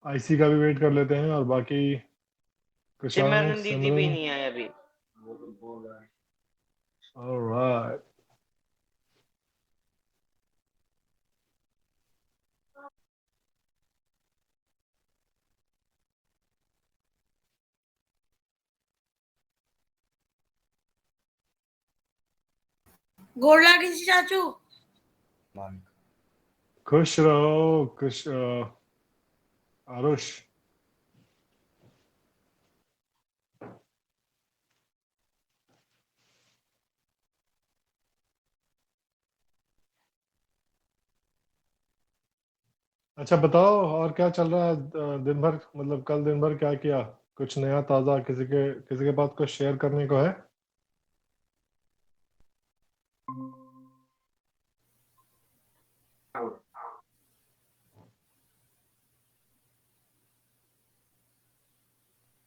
IC का भी wait कर लेते हैं और बाकी कृषांक सिमरन दीदी भी सिमरन। नहीं आई अभी। ऑलराइट। गोड़ लागे छी चाचू। खुश रहो आरुष। अच्छा बताओ, और क्या चल रहा है दिन भर, मतलब कल दिन भर क्या किया? कुछ नया ताजा किसी के पास कुछ शेयर करने को है?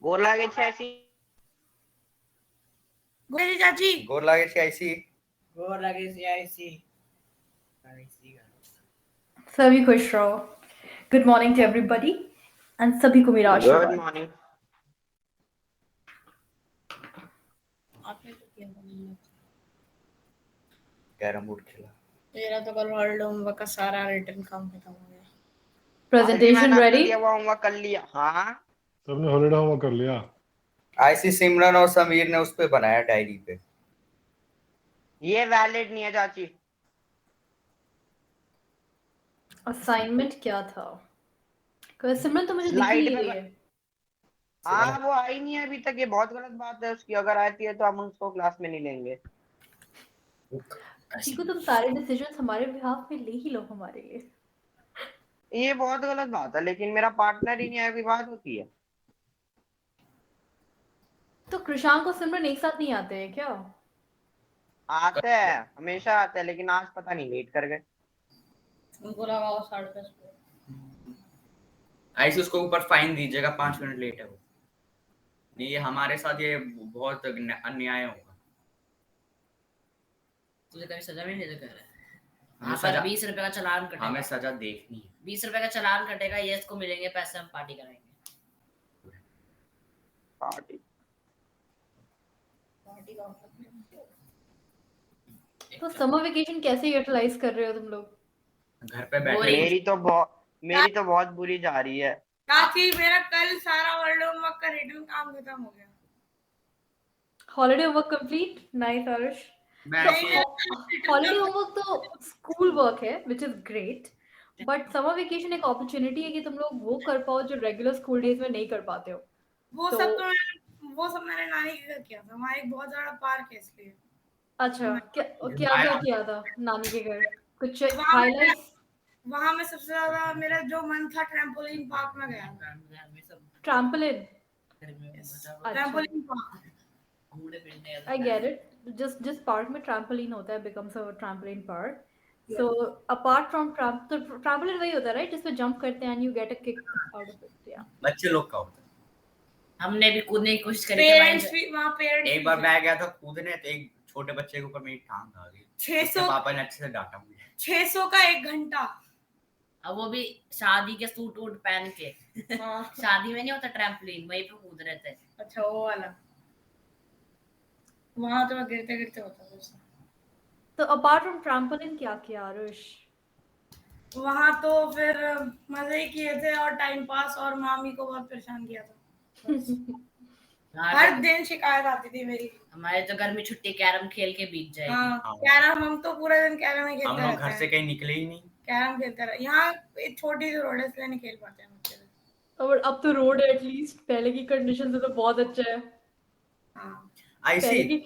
गोर लागे छै ऐसी। गोड़ जी चाची। गोर लागे छी आईसी। गोड़ लागे छी आईसी। सभी खुश रहो। Good morning to everybody and सभी को मेरा गुड आशीर्वाद। मॉर्निंग। आपने तो किया था। कैरम बोर्ड खेला। मेरा तो कल वर्ल्ड होमवर्क का सारा रिटर्न काम खत्म हो गया। Presentation ready? दिया हुआ होमवर्क कर लिया। हाँ सबने हॉलीडे होमवर्क कर लिया? आईसी सिमरन और समीर ने उस पे बनाया डायरी पे। ये वैलिड नहीं है चाची। असाइनमेंट क्या था? सिमरन तो मुझे दिख स्लाइड नहीं में रही है। हाँ वो आई नहीं है अभी तक। ये बहुत गलत बात है उसकी। अगर आती है तो हम उसको क्लास में नहीं लेंगे। चीकू तुम सारे डिसीजंस हमारे बिहाफ में ले ही लो हमारे लिए। ये बहुत गलत बात है, लेकिन मेरा पार्टनर ही नहीं है, अभी बात होती है। तो कृषांक और सिमरन एक साथ नहीं आते हैं क्या? आते हैं, हमेशा आते हैं, लेकिन आज पता नहीं लेट कर गए। उनको लगाओ 10:30 पे। ऐसे उसको ऊपर फाइन दीजिएगा, 5 मिनट लेट है वो। नहीं ये हमारे साथ ये बहुत अन्याय होगा। तुझे कभी सजा भी नहीं दे कर रहा है। हमें सजा 20 रुपए का चालान कटेगा। हमें सजा देखनी है। 20 रुपए का चालान कटेगा, ये इसको मिलेंगे पैसे, हम पार्टी कराएंगे। पार्टी का तो समर वेकेशन कैसे यूटिलाइज कर रहे हो तुम लोग? घर पे बैठे। मेरी तो बहुत बुरी जा रही है। चाची मेरा कल सारा वर्ल्ड होमवर्क का रिटर्न काम खत्म हो गया। Holiday homework complete? Nice Aarush. Holiday homework तो स्कूल वर्क है which is great, but summer vacation एक अपॉर्चुनिटी है कि तुम लोग वो कर पाओ जो रेगुलर स्कूल डेज में नहीं कर पाते हो। वो सब मैंने नानी के घर किया था। वहाँ एक बहुत बड़ा पार्क है इसलिए। अच्छा, क्या किया था नानी के घर? कुछ हाइलाइट्स? वहाँ में सबसे ज्यादा मेरा जो मन था ट्रैम्पोलिन पार्क में गया था। Trampoline? Trampoline park. I get it. जिस पार्क में ट्रैम्पोलिन होता है becomes a trampoline park. So apart from तो ट्रैम्पोलिन वही होता है राइट, जिसमें जंप करते हैं and you get a kick out of it. Yeah. बच्चे लोग का होता है। हमने भी कूदने की कोशिश करी। पेरेंट्स एक बार मैं गया था कूदने, तो एक छोटे बच्चे के ऊपर मेरी टांग आ गई। 600 पापा ने अच्छे से डांटा मुझे। 600 का 1 घंटा। अब वो भी शादी के सूट वूट पहन के। शादी में नहीं होता ट्रैम्पोलिन, वहीं पे कूद रहे थे। अच्छा वो वाला। वहां तो गिरते गिरते होता था। तो अपार्ट फ्रॉम ट्रैम्पोलिन क्या किया आरुष? वहां तो फिर मजे किए थे और टाइम पास, और मामी को बहुत परेशान किया था। हर दिन शिकायत आती थी मेरी। हमारे तो घर में छुट्टी कैरम खेल के बीत जाएगी। हाँ, कैरम हम तो पूरा दिन कैरम ही खेलते रहते हैं। हम लोग घर से कहीं निकले ही नहीं। कैरम खेलते रहे। यहाँ एक छोटी सी रोड है इसलिए नहीं खेल पाते हैं बच्चे। और अब तो रोड है एटलीस्ट। पहले की कंडीशन से तो बहुत अच्छा है। पहले की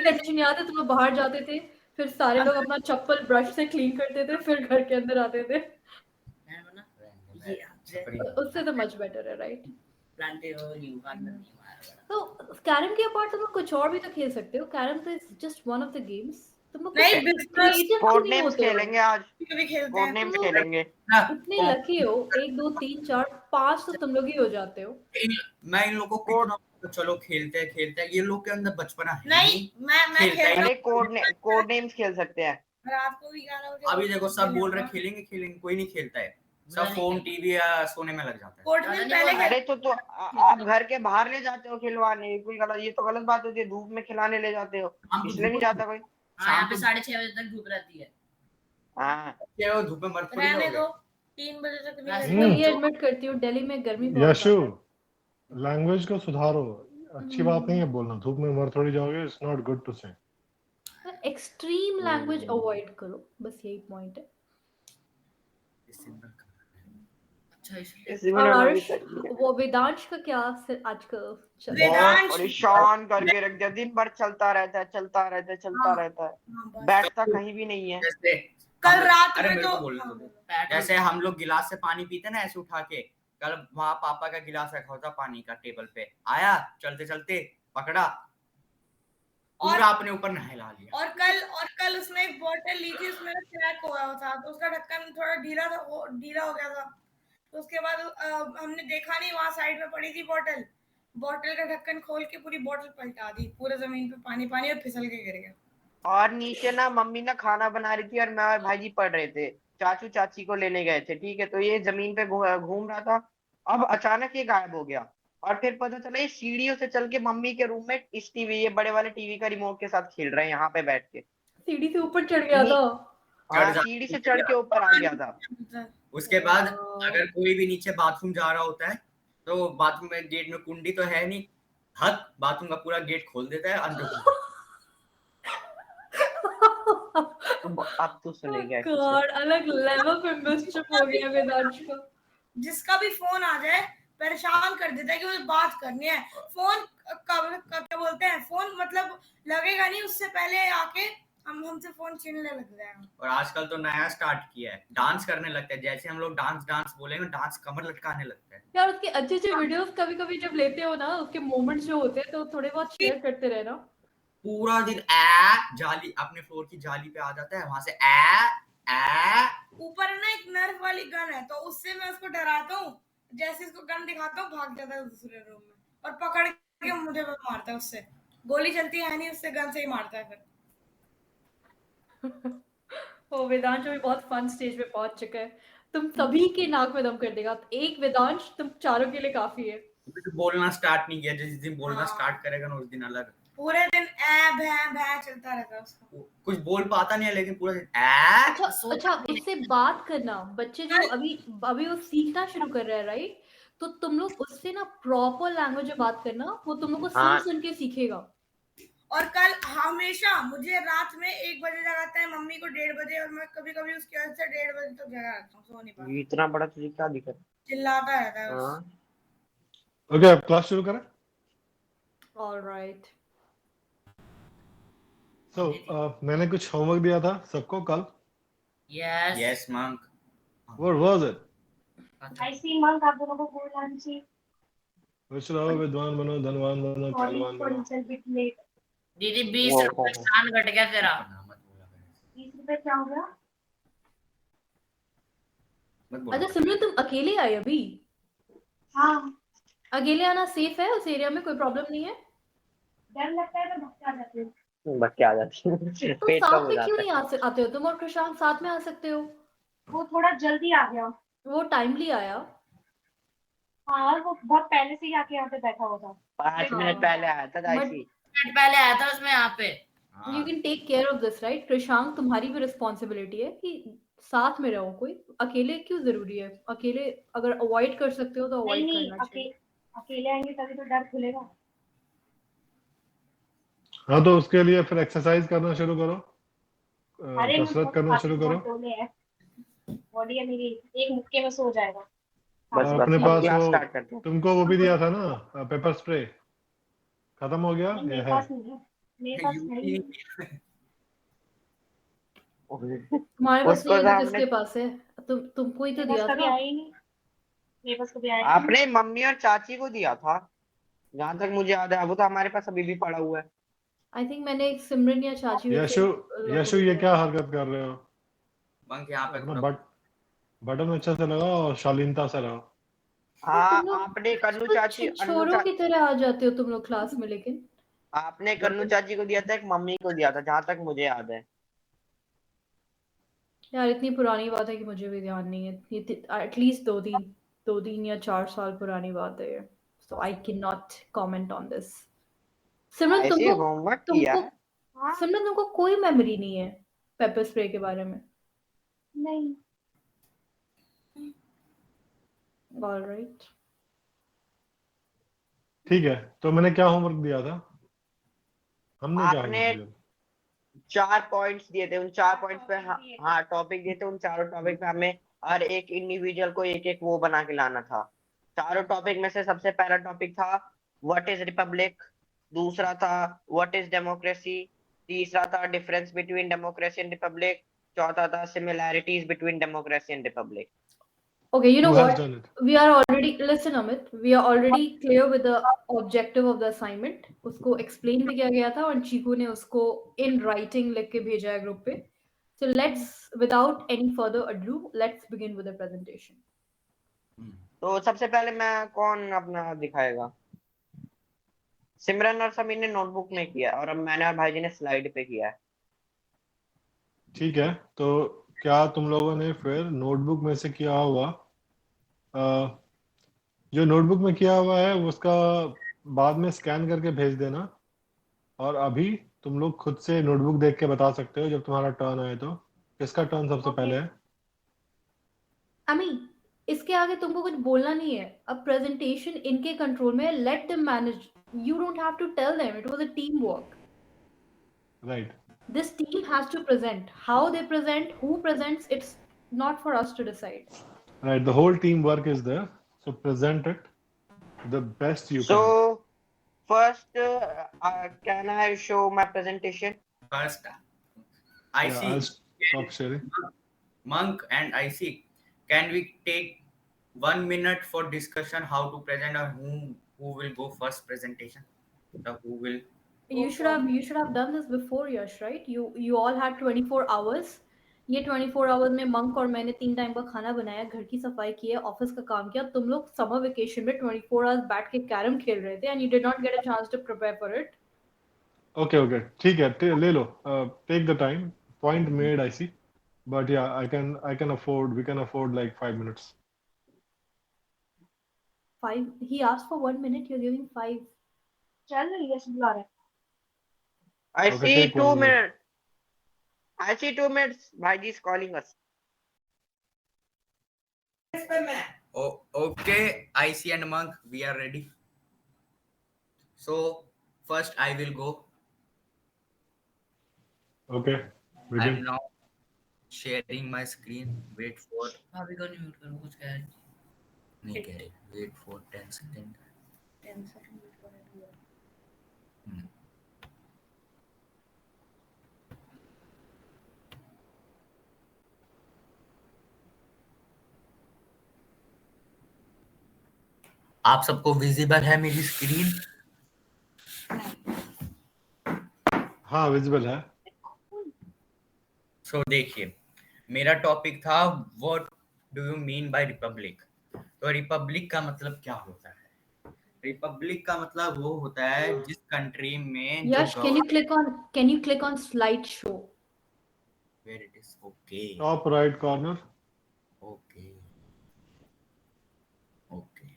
कंडीशन याद है, तुम लोग बाहर जाते थे, फिर सारे लोग अपना चप्पल ब्रश से क्लीन करते थे, फिर घर के अंदर आते थे। उससे तो मच बेटर है राइट? तो कैरम के अपार्ट तुम लोग कुछ और भी तो खेल सकते हो। कैरम तो is just one of the games. तुम लोग कोड नेम्स खेलेंगे आज। कोड नेम्स खेलेंगे। इतने लकी हो, 1 2 3 4 5 तो तुम लोग ही हो जाते हो। मैं इन लोगों को तो चलो खेलते हैं। ये लोग के अंदर बचपना है नहीं। मैं खेलते कोड नेम्स खेल सकते हैं। रात को भी 11 बजे। अभी देखो सब बोल रहे खेलेंगे, कोई नहीं खेलता है। सब फोन टीवी या सोने में लग जाता है। कोर्ट में पहले अरे तो आप घर के बाहर ले जाते हो खिलवाने, कोई गलत, ये तो गलत बात होती है, धूप में खिलाने ले जाते हो, हम तो इसलिए नहीं जाता कोई। हाँ यहाँ पे 6:30 बजे तक धूप रहती है। हाँ क्या वो धूप में मर थोड़ी रहने जाओगे? दो, 3 बजे तक नहीं वैसे रहेगा। मैं ये एडमिट करती हूँ, दिल्ली में गर्मी बहुत यशु, ज्यादा है। लैंग्वेज को सुधारो, अच्छी बात नहीं है बोलना, धूप में मर थोड़ी जाओगे, इट्स नॉट गुड टू से। एक्सट्रीम लैंग्वेज अवॉइड करो, बस यही पॉइंट है। अच्छा इसलिए इसी और में आरुष, वो वेदांश का क्या आजकल चल रहा है? वेदांश परेशान करके रख दिया, दिन भर चलता रहता है, चलता रहता है, चलता हाँ। रहता है, हाँ, बस। बैठता कहीं भी नहीं है। जैसे कल रात अरे में मेरे तो को बोलने हाँ, दो। पैट जैसे हम लोग गिलास से पानी पीते ना ऐसे उठा के, कल वहाँ पापा का गिलास रखा होता पानी का टेबल पे, आया चलते चलते पकड़ा, पूरा अपने ऊपर नहला लिया। और कल उसने एक बोतल ली थी, उसमें क्रैक हुआ था, तो उसका ढक्कन थोड़ा ढीला था, वो ढीला हो गया था। तो उसके बाद हमने देखा नहीं, वहां साइड में पड़ी थी बोतल का ढक्कन खोल के पूरी बोतल पलटा दी, पूरे जमीन पे पानी पानी और फिसल के गिर गया। और नीचे ना मम्मी ना खाना बना रही थी और मैं और भाईजी पढ़ रहे थे, चाचू चाची को लेने गए थे, ठीक है, तो ये जमीन पे घूम रहा था, अब अचानक ये गायब हो गया, और फिर पता चला ये सीढ़ियों से चल के मम्मी के रूम में इस टीवी, ये बड़े वाले टीवी का रिमोट के साथ खेल रहे हैं यहाँ पे बैठ के। सीढ़ी से ऊपर चढ़ गया था। हाँ, सीढ़ी से चढ़ के ऊपर आ गया था। उसके बाद अगर कोई भी नीचे बाथरूम जा रहा होता है तो बाथरूम में गेट में कुंडी तो है नहीं, हक बाथरूम का पूरा गेट खोल देता है अंदर। अब तो सुनेगा गॉड, अलग लेवल पे मिस्चिफ हो गया वेदांश का। जिसका भी फोन आ जाए परेशान कर देता है कि मुझे बात करनी है। फोन क्या बोलते हैं, फोन मतलब लगेगा नहीं, उससे पहले आके हमसे फोन छीनने लग जाएगा। और आजकल तो नया स्टार्ट किया है, डांस करने लगता है, जैसे हम लोग डांस बोलेंगे, डांस कमर लटकाने लगता है। यार उसके अच्छे वीडियोस कभी-कभी जब लेते हो ना, उसके मोमेंट्स जो होते हैं तो थोड़े बहुत शेयर करते रहना। पूरा दिन जाली अपने फ्लोर की जाली पे आ जाता है, वहां से ऊपर ना एक नर्फ वाली गन है, तो उससे मैं उसको डराता हूँ, जैसे इसको गन दिखाता हूँ भाग जाता है दूसरे रूम में और पकड़ के मुझे मारता है, उससे गोली चलती है नहीं, उससे गन से ही मारता है फिर। वो वेदांश भी बहुत फन स्टेज पे पहुंच चुका है, तुम सभी के नाक में दम कर देगा। एक वेदांश तुम चारों के लिए काफी है। बोलना स्टार्ट नहीं किया, जिस दिन बोलना हाँ। स्टार्ट करेगा ना उस दिन अलग, पूरे दिन भैं चलता रहता है उसका, कुछ बोल पाता नहीं है लेकिन पूरा दिन अच्छा इससे बात करना, बच्चे जो अभी वो सीखना शुरू कर रहे हैं, राइट, तो तुम लोग उससे ना प्रॉपर लैंग्वेज में बात करना, वो तुम लोग को हाँ। सुन के सीखेगा। और कल हमेशा मुझे रात में 1 बजे जगाता है, मम्मी को 1:30 बजे, और मैं कभी कभी उसकी वजह से 1:30 बजे तक जगा रहता हूँ, सो नहीं पाता, इतना बड़ा तुझे क्या दिक्कत? चिल्लाता रहता है बस। हाँ। ओके, अब क्लास शुरू करें। ऑलराइट, सो मैंने कुछ होमवर्क दिया था सबको कल। Yes monk, what was it? I see monk, आप दोनों को बोलना चाहिए। खुश रहो, विद्वान बनो, धनवान बनो, Sorry पहलवान for बनो। little bit late। दीदी 20 रुपए स्थान घट गया तेरा। 20 रुपए क्या हो गया? अच्छा सिमरन, तुम अकेले आए अभी? हाँ, अकेले आना सेफ है? उस एरिया में कोई प्रॉब्लम नहीं है? डर लगता है तो भटका जाते हो। बच्चे आ जाती है, तो पेट कम साथ हो में जाता क्यों है। नहीं आते हो? तुम और प्रशांत साथ में आ सकते हो। वो थोड़ा जल्दी आ गया। वो टाइमली आया। हाँ, और वो बहुत पहले से ही आके यहाँ पे बैठा हुआ था। 5 मिनट पहले आया था दाइशी। मिनट पहले आया था उसमें यहाँ पे। You can take care of this, right? Prashant, तुम्हारी भी रिस्पॉन्सिबिलिटी है कि साथ में रहो। कोई अकेले क्यों जरूरी है? अकेले अगर अवॉइड कर सकते हो तो अवॉइड करना चाहिए। अकेले आएंगे तभी तो डर खुलेगा। हाँ, तो उसके लिए फिर एक्सरसाइज करना शुरू करो, अरे कसरत करना शुरू करो। बॉडी है मेरी, एक मुक्के में सो जाएगा। बस अपने अब पास क्लास वो स्टार्ट करते हैं। तुमको वो भी दिया था ना, पेपर स्प्रे, खत्म हो गया? नहीं, ये मेरे है। पास नहीं है, मेरे पास नहीं है। तुम्हारे पास उसको नहीं है तो हमने- किसके पास है? तुमको ही तो मेरे दिया पास कभी था। आया ही नहीं, मेरे पास कभी आया नहीं। आपने मम्मी और चाची को दिया था, जहाँ तक मुझे याद है, वो तो हमारे पास अभी भी पड़ा हुआ है। आई थिंक मैंने एक सिमरन या चाची यशु ये क्या हरकत कर रहे हो? मंक यहाँ पे अपना बटन अच्छा से लगाओ और शालीनता से रहो। हाँ, तुम लोग आपने कन्नू चाची छोरों की तरह आ जाते हो तुम लोग क्लास में, लेकिन आपने कन्नू चाची को दिया था, एक मम्मी को दिया था, जहाँ तक मुझे याद है। यार इतनी पुरानी बात है कि मुझे भी ध्यान नहीं है, ये एटलीस्ट 2-3 या 4 साल पुरानी बात है ये, so I can not comment on this. Simran ऐसे होमवर्क किया तुमको है? सिमरन तुमको कोई मेमोरी नहीं है पेपर स्प्रे के बारे में? नहीं। ऑलराइट। ठीक है, तो मैंने क्या होमवर्क दिया था? हमने क्या आपने होमवर्क दिया था? 4 पॉइंट्स दिए थे, उन 4 पॉइंट्स पे हाँ टॉपिक दिए थे, उन चारों टॉपिक पे हमें हर एक इंडिविजुअल को एक एक वो बना के लाना था। चारों टॉपिक में से सबसे पहला टॉपिक था व्हाट इज रिपब्लिक, दूसरा था व्हाट इज डेमोक्रेसी, तीसरा था difference between democracy and Republic, चौथा था similarities between democracy and Republic. Okay, you know Who has what? done it? We are already, listen Amit, we are already clear with the objective of the assignment. उसको explain भी किया गया था और चीकू ने उसको in writing लिख के भेजा है ग्रुप पे. So let's, without any further ado, let's begin with the presentation. तो सबसे पहले मैं कौन अपना दिखाएगा? सिमरन और समीर ने नोटबुक में किया और अब मैंने और भाईजी ने स्लाइड पे किया है। ठीक है, तो क्या तुम लोगों ने फिर नोटबुक में से किया हुआ जो नोटबुक में किया हुआ है उसका बाद में स्कैन करके भेज देना, और अभी तुम लोग खुद से नोटबुक देख के बता सकते हो जब तुम्हारा टर्न आए तो किसका टर्न सबसे पहले है। अमी, इसके आगे तुमको कुछ बोलना नहीं है। अब प्रेजेंटेशन इनके कंट्रोल में है, let them manage, you don't have to tell them, it was a team work. Right, This team has to present. How they present, who presents, it's not for us to decide. Right, the whole team work is there, so present it the best you So can. first, can I show my presentation? First, I Yeah, see. I'll stop sharing. Monk and I see. Can we take 1 minute for discussion how to present, or who will go first presentation? Who will? You should have done this before, Yash, right? You all had 24 hours. ये 24 hours में monk और मैंने 3 time का खाना बनाया, घर की सफाई की है, ऑफिस का काम किया। तुम लोग समर वेकेशन में 24 hours बैठ के कैरम खेल रहे थे, and you did not get a chance to prepare for it. Okay okay, ठीक है, ले लो, take the time, point made, I see, but yeah I can afford, we can afford like 5 minutes. 5? He asked for 1 minute, you're giving 5. चल यश बुला रहा है। I Okay, see take 2 1 minute. minutes. I see 2 minutes. Bhaiji is calling us. Oh, okay. IC and Monk, we are ready. So first I will go. Okay, I begin. am now sharing my screen. Wait for. अभी को mute करो, कुछ कह रहे नहीं कह रहे. Wait for 10 seconds. 10 second wait करो। आप सबको विजिबल है मेरी स्क्रीन? हाँ, विजिबल है। सो देखिए, मेरा टॉपिक था what do you mean by Republic. तो रिपब्लिक का मतलब क्या होता है? रिपब्लिक का मतलब वो होता है जिस कंट्री में Yash, can you click on slideshow? Where it is? Okay. Top right corner. Okay. Okay.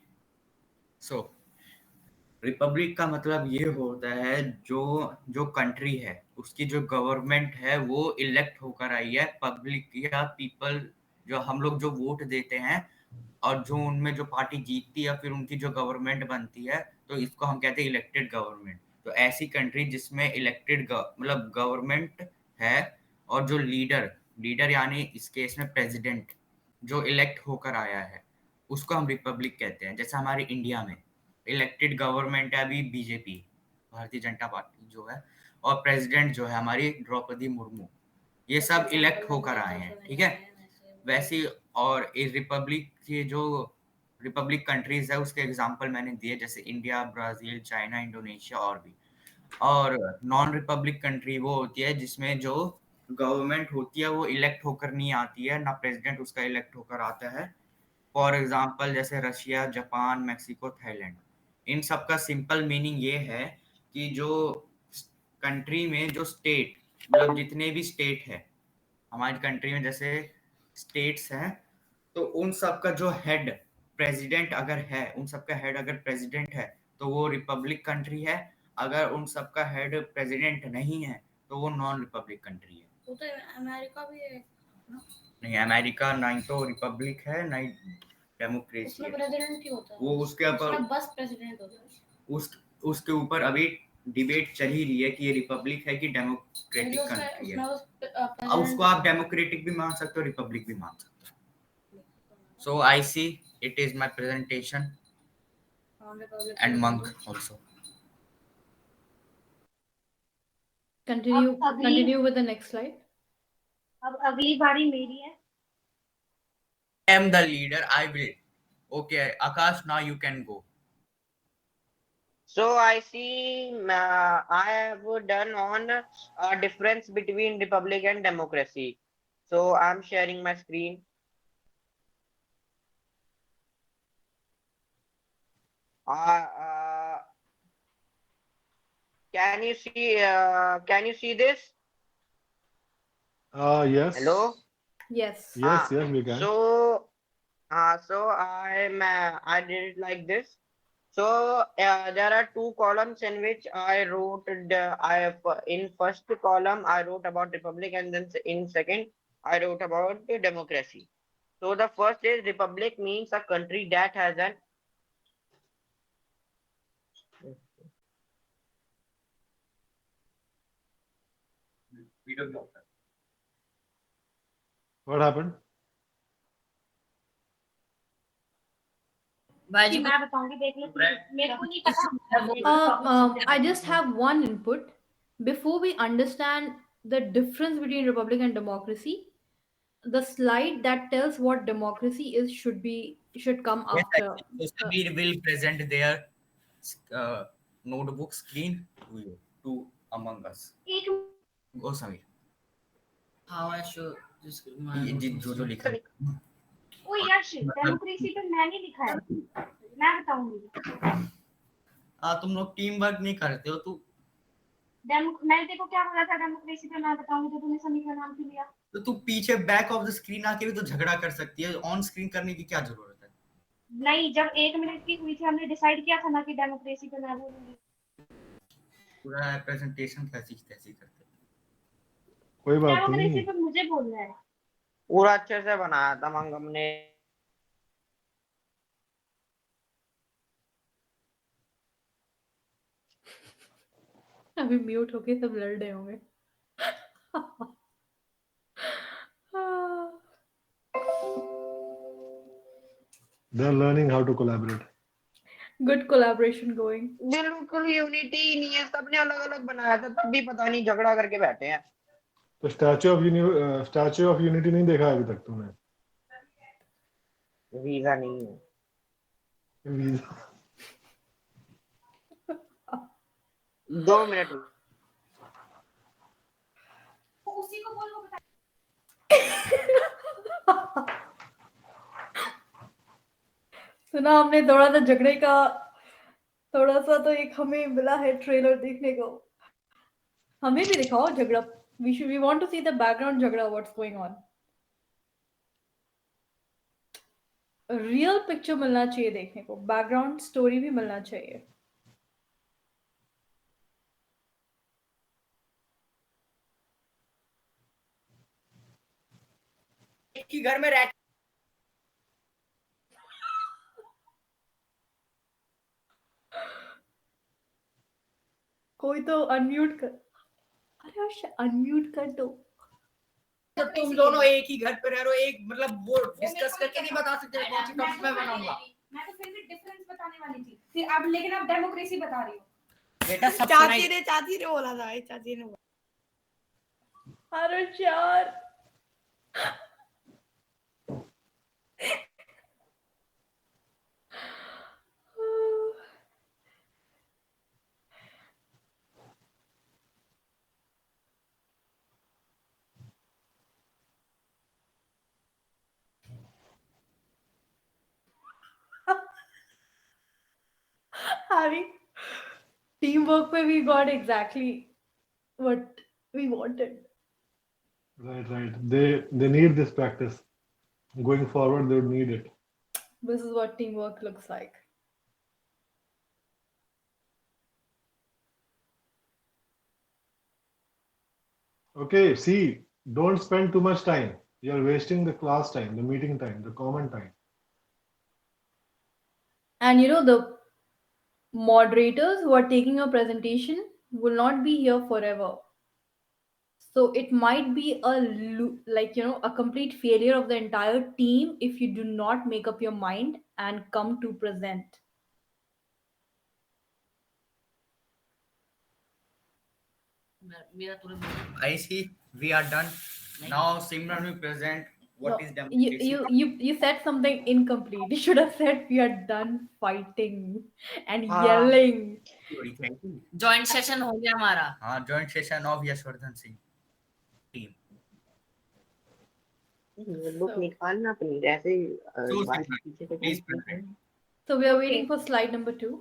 So Republic का मतलब ये होता है जो कंट्री है उसकी जो गवर्नमेंट है वो इलेक्ट होकर आई है, पब्लिक या पीपल जो हम लोग जो वोट देते हैं और जो उनमें जो पार्टी जीतती है फिर उनकी जो गवर्नमेंट बनती है, तो इसको हम कहते हैं इलेक्टेड गवर्नमेंट। तो ऐसी कंट्री जिसमें इलेक्टेड मतलब गवर्नमेंट है और जो लीडर यानी इस केस में प्रेसिडेंट जो इलेक्ट होकर आया है उसको हम रिपब्लिक कहते हैं। जैसे हमारे इंडिया में इलेक्टेड गवर्नमेंट है अभी बीजेपी, भारतीय जनता पार्टी जो है, और प्रेसिडेंट जो है हमारी द्रौपदी मुर्मू, ये सब इलेक्ट होकर आए हैं, ठीक है। वैसे और इस रिपब्लिक के जो रिपब्लिक कंट्रीज है उसके एग्जांपल मैंने दिए, जैसे इंडिया, ब्राजील, चाइना, इंडोनेशिया और भी। और नॉन रिपब्लिक कंट्री वो होती है जिसमें जो गवर्नमेंट होती है वो इलेक्ट होकर नहीं आती है, ना प्रेसिडेंट उसका इलेक्ट होकर आता है। फॉर एग्जांपल जैसे रशिया, जापान, मेक्सिको, थाईलैंड। इन सब का सिंपल मीनिंग ये है कि जो कंट्री में जो स्टेट मतलब जितने भी स्टेट है हमारी कंट्री में जैसे स्टेट्स हैं, तो उन सब का जो हेड प्रेसिडेंट अगर है, उन सब का हेड अगर प्रेसिडेंट है तो वो रिपब्लिक कंट्री है। अगर उन सब का हेड प्रेसिडेंट नहीं है तो वो नॉन रिपब्लिक कंट्री है। वो तो अमेरिका भी है। नहीं, अमेरिका ना ही तो रिपब्लिक है ना ही डेमोक्रेसी उसमें है। प्रेसिडेंट ही होता है। वो उसके ऊपर उसमें बस प्रेसिडेंट होता है। उसके ऊपर अभी डिबेट चल ही रही है कि ये रिपब्लिक है कि डेमोक्रेटिक कंट्री है। अब उसको आप डेमोक्रेटिक भी मान सकते हो, रिपब्लिक भी मान सकते हो। So I see it is my presentation and monk also. Continue with the next slide. अब अगली बारी मेरी है। I am the leader. I will. Okay, Akash, now you can go. So I see I have done on difference between republic and democracy. So I'm sharing my screen. Can you see this? Yes. Hello. Yes. Yes, we can. So I did it like this. So there are two columns in which I wrote in first column I wrote about republic, and then in second I wrote about the democracy. So the first is republic means a country that has an What happened? बाजी मैं बताऊंगी, देख लो। मेरे को नहीं पता। I just have one input. Before we understand the difference between republic and democracy, the slide that tells what democracy is should come Yes, after. so Samir will present their notebook screen to you, to among us. Go Samir. how I show this ये जो लिखा है। ओ यश, democracy तो मैंने लिखा है, मैं बताऊंगी। तुम लोग टीम वर्क नहीं करते हो। मैंने देखो क्या बोला था, डेमोक्रेसी पे मैं बताऊंगी, तो तुमने समी का नाम क्यों लिया? तो तू पीछे बैक ऑफ द स्क्रीन आके भी तो झगड़ा कर सकती है, ऑन स्क्रीन करने की क्या जरूरत है? नहीं, जब 1 मिनट की हुई थी हमने डिसाइड किया था ना कि डेमोक्रेसी पे मैं बोलूंगी। पूरा प्रेजेंटेशन कैसी कैसी करते हैं। कोई बात डेमोक्रेसी नहीं। पे मुझे बोलना है। पूरा अच्छे से बनाया था मंगम ने। अभी म्यूट होके सब लड़ रहे होंगे। They're learning how to collaborate. Good collaboration going. बिल्कुल यूनिटी नहीं है, सबने अलग अलग बनाया था, तब भी पता नहीं झगड़ा करके बैठे हैं। तो स्टैच्यू ऑफ यूनिटी नहीं देखा अभी तक तुमने? वीजा नहीं है। Visa 2 minute. उसी को बोल, वो बता। सुना हमने थोड़ा सा झगड़े का, थोड़ा सा तो एक हमें मिला है ट्रेलर देखने को। हमें भी दिखाओ झगड़ा। We want to see the background झगड़ा, what's going on. Real picture मिलना चाहिए देखने को, बैकग्राउंड स्टोरी भी मिलना चाहिए। एक ही घर में रह कोई तो अनम्यूट कर। अरे यार अनम्यूट कर दो। तो तुम दोनों एक ही घर पे रह रहे हो, एक मतलब वो डिस्कस करके नहीं बता सकते कौन सी टॉपिक मैं बनाऊंगा। मैं तो फिर भी डिफरेंस बताने वाली थी, फिर अब लेकिन अब डेमोक्रेसी बता रही हूँ। बेटा सब चाची ने बोला था, चाची ने बोला। अरे यार having teamwork पे we got exactly what we wanted. Right. They need this practice. Going forward, they would need it. This is what teamwork looks like. Okay, see, don't spend too much time. You're wasting the class time, the meeting time, the common time. And the moderators who are taking your presentation will not be here forever. So it might be a complete failure of the entire team if you do not make up your mind and come to present. मेरा तुरंत I see we are done. Now Simran will present what No, is democracy. you said something incomplete. You should have said we are done fighting and हाँ। yelling. Joint session हो गया हमारा. हाँ, joint session of Yashwardhan Singh team. Book निकालना अपनी ऐसे ही, So, बात Simran, पीछे से please कहीं- present. So we are Okay. waiting for slide number 2.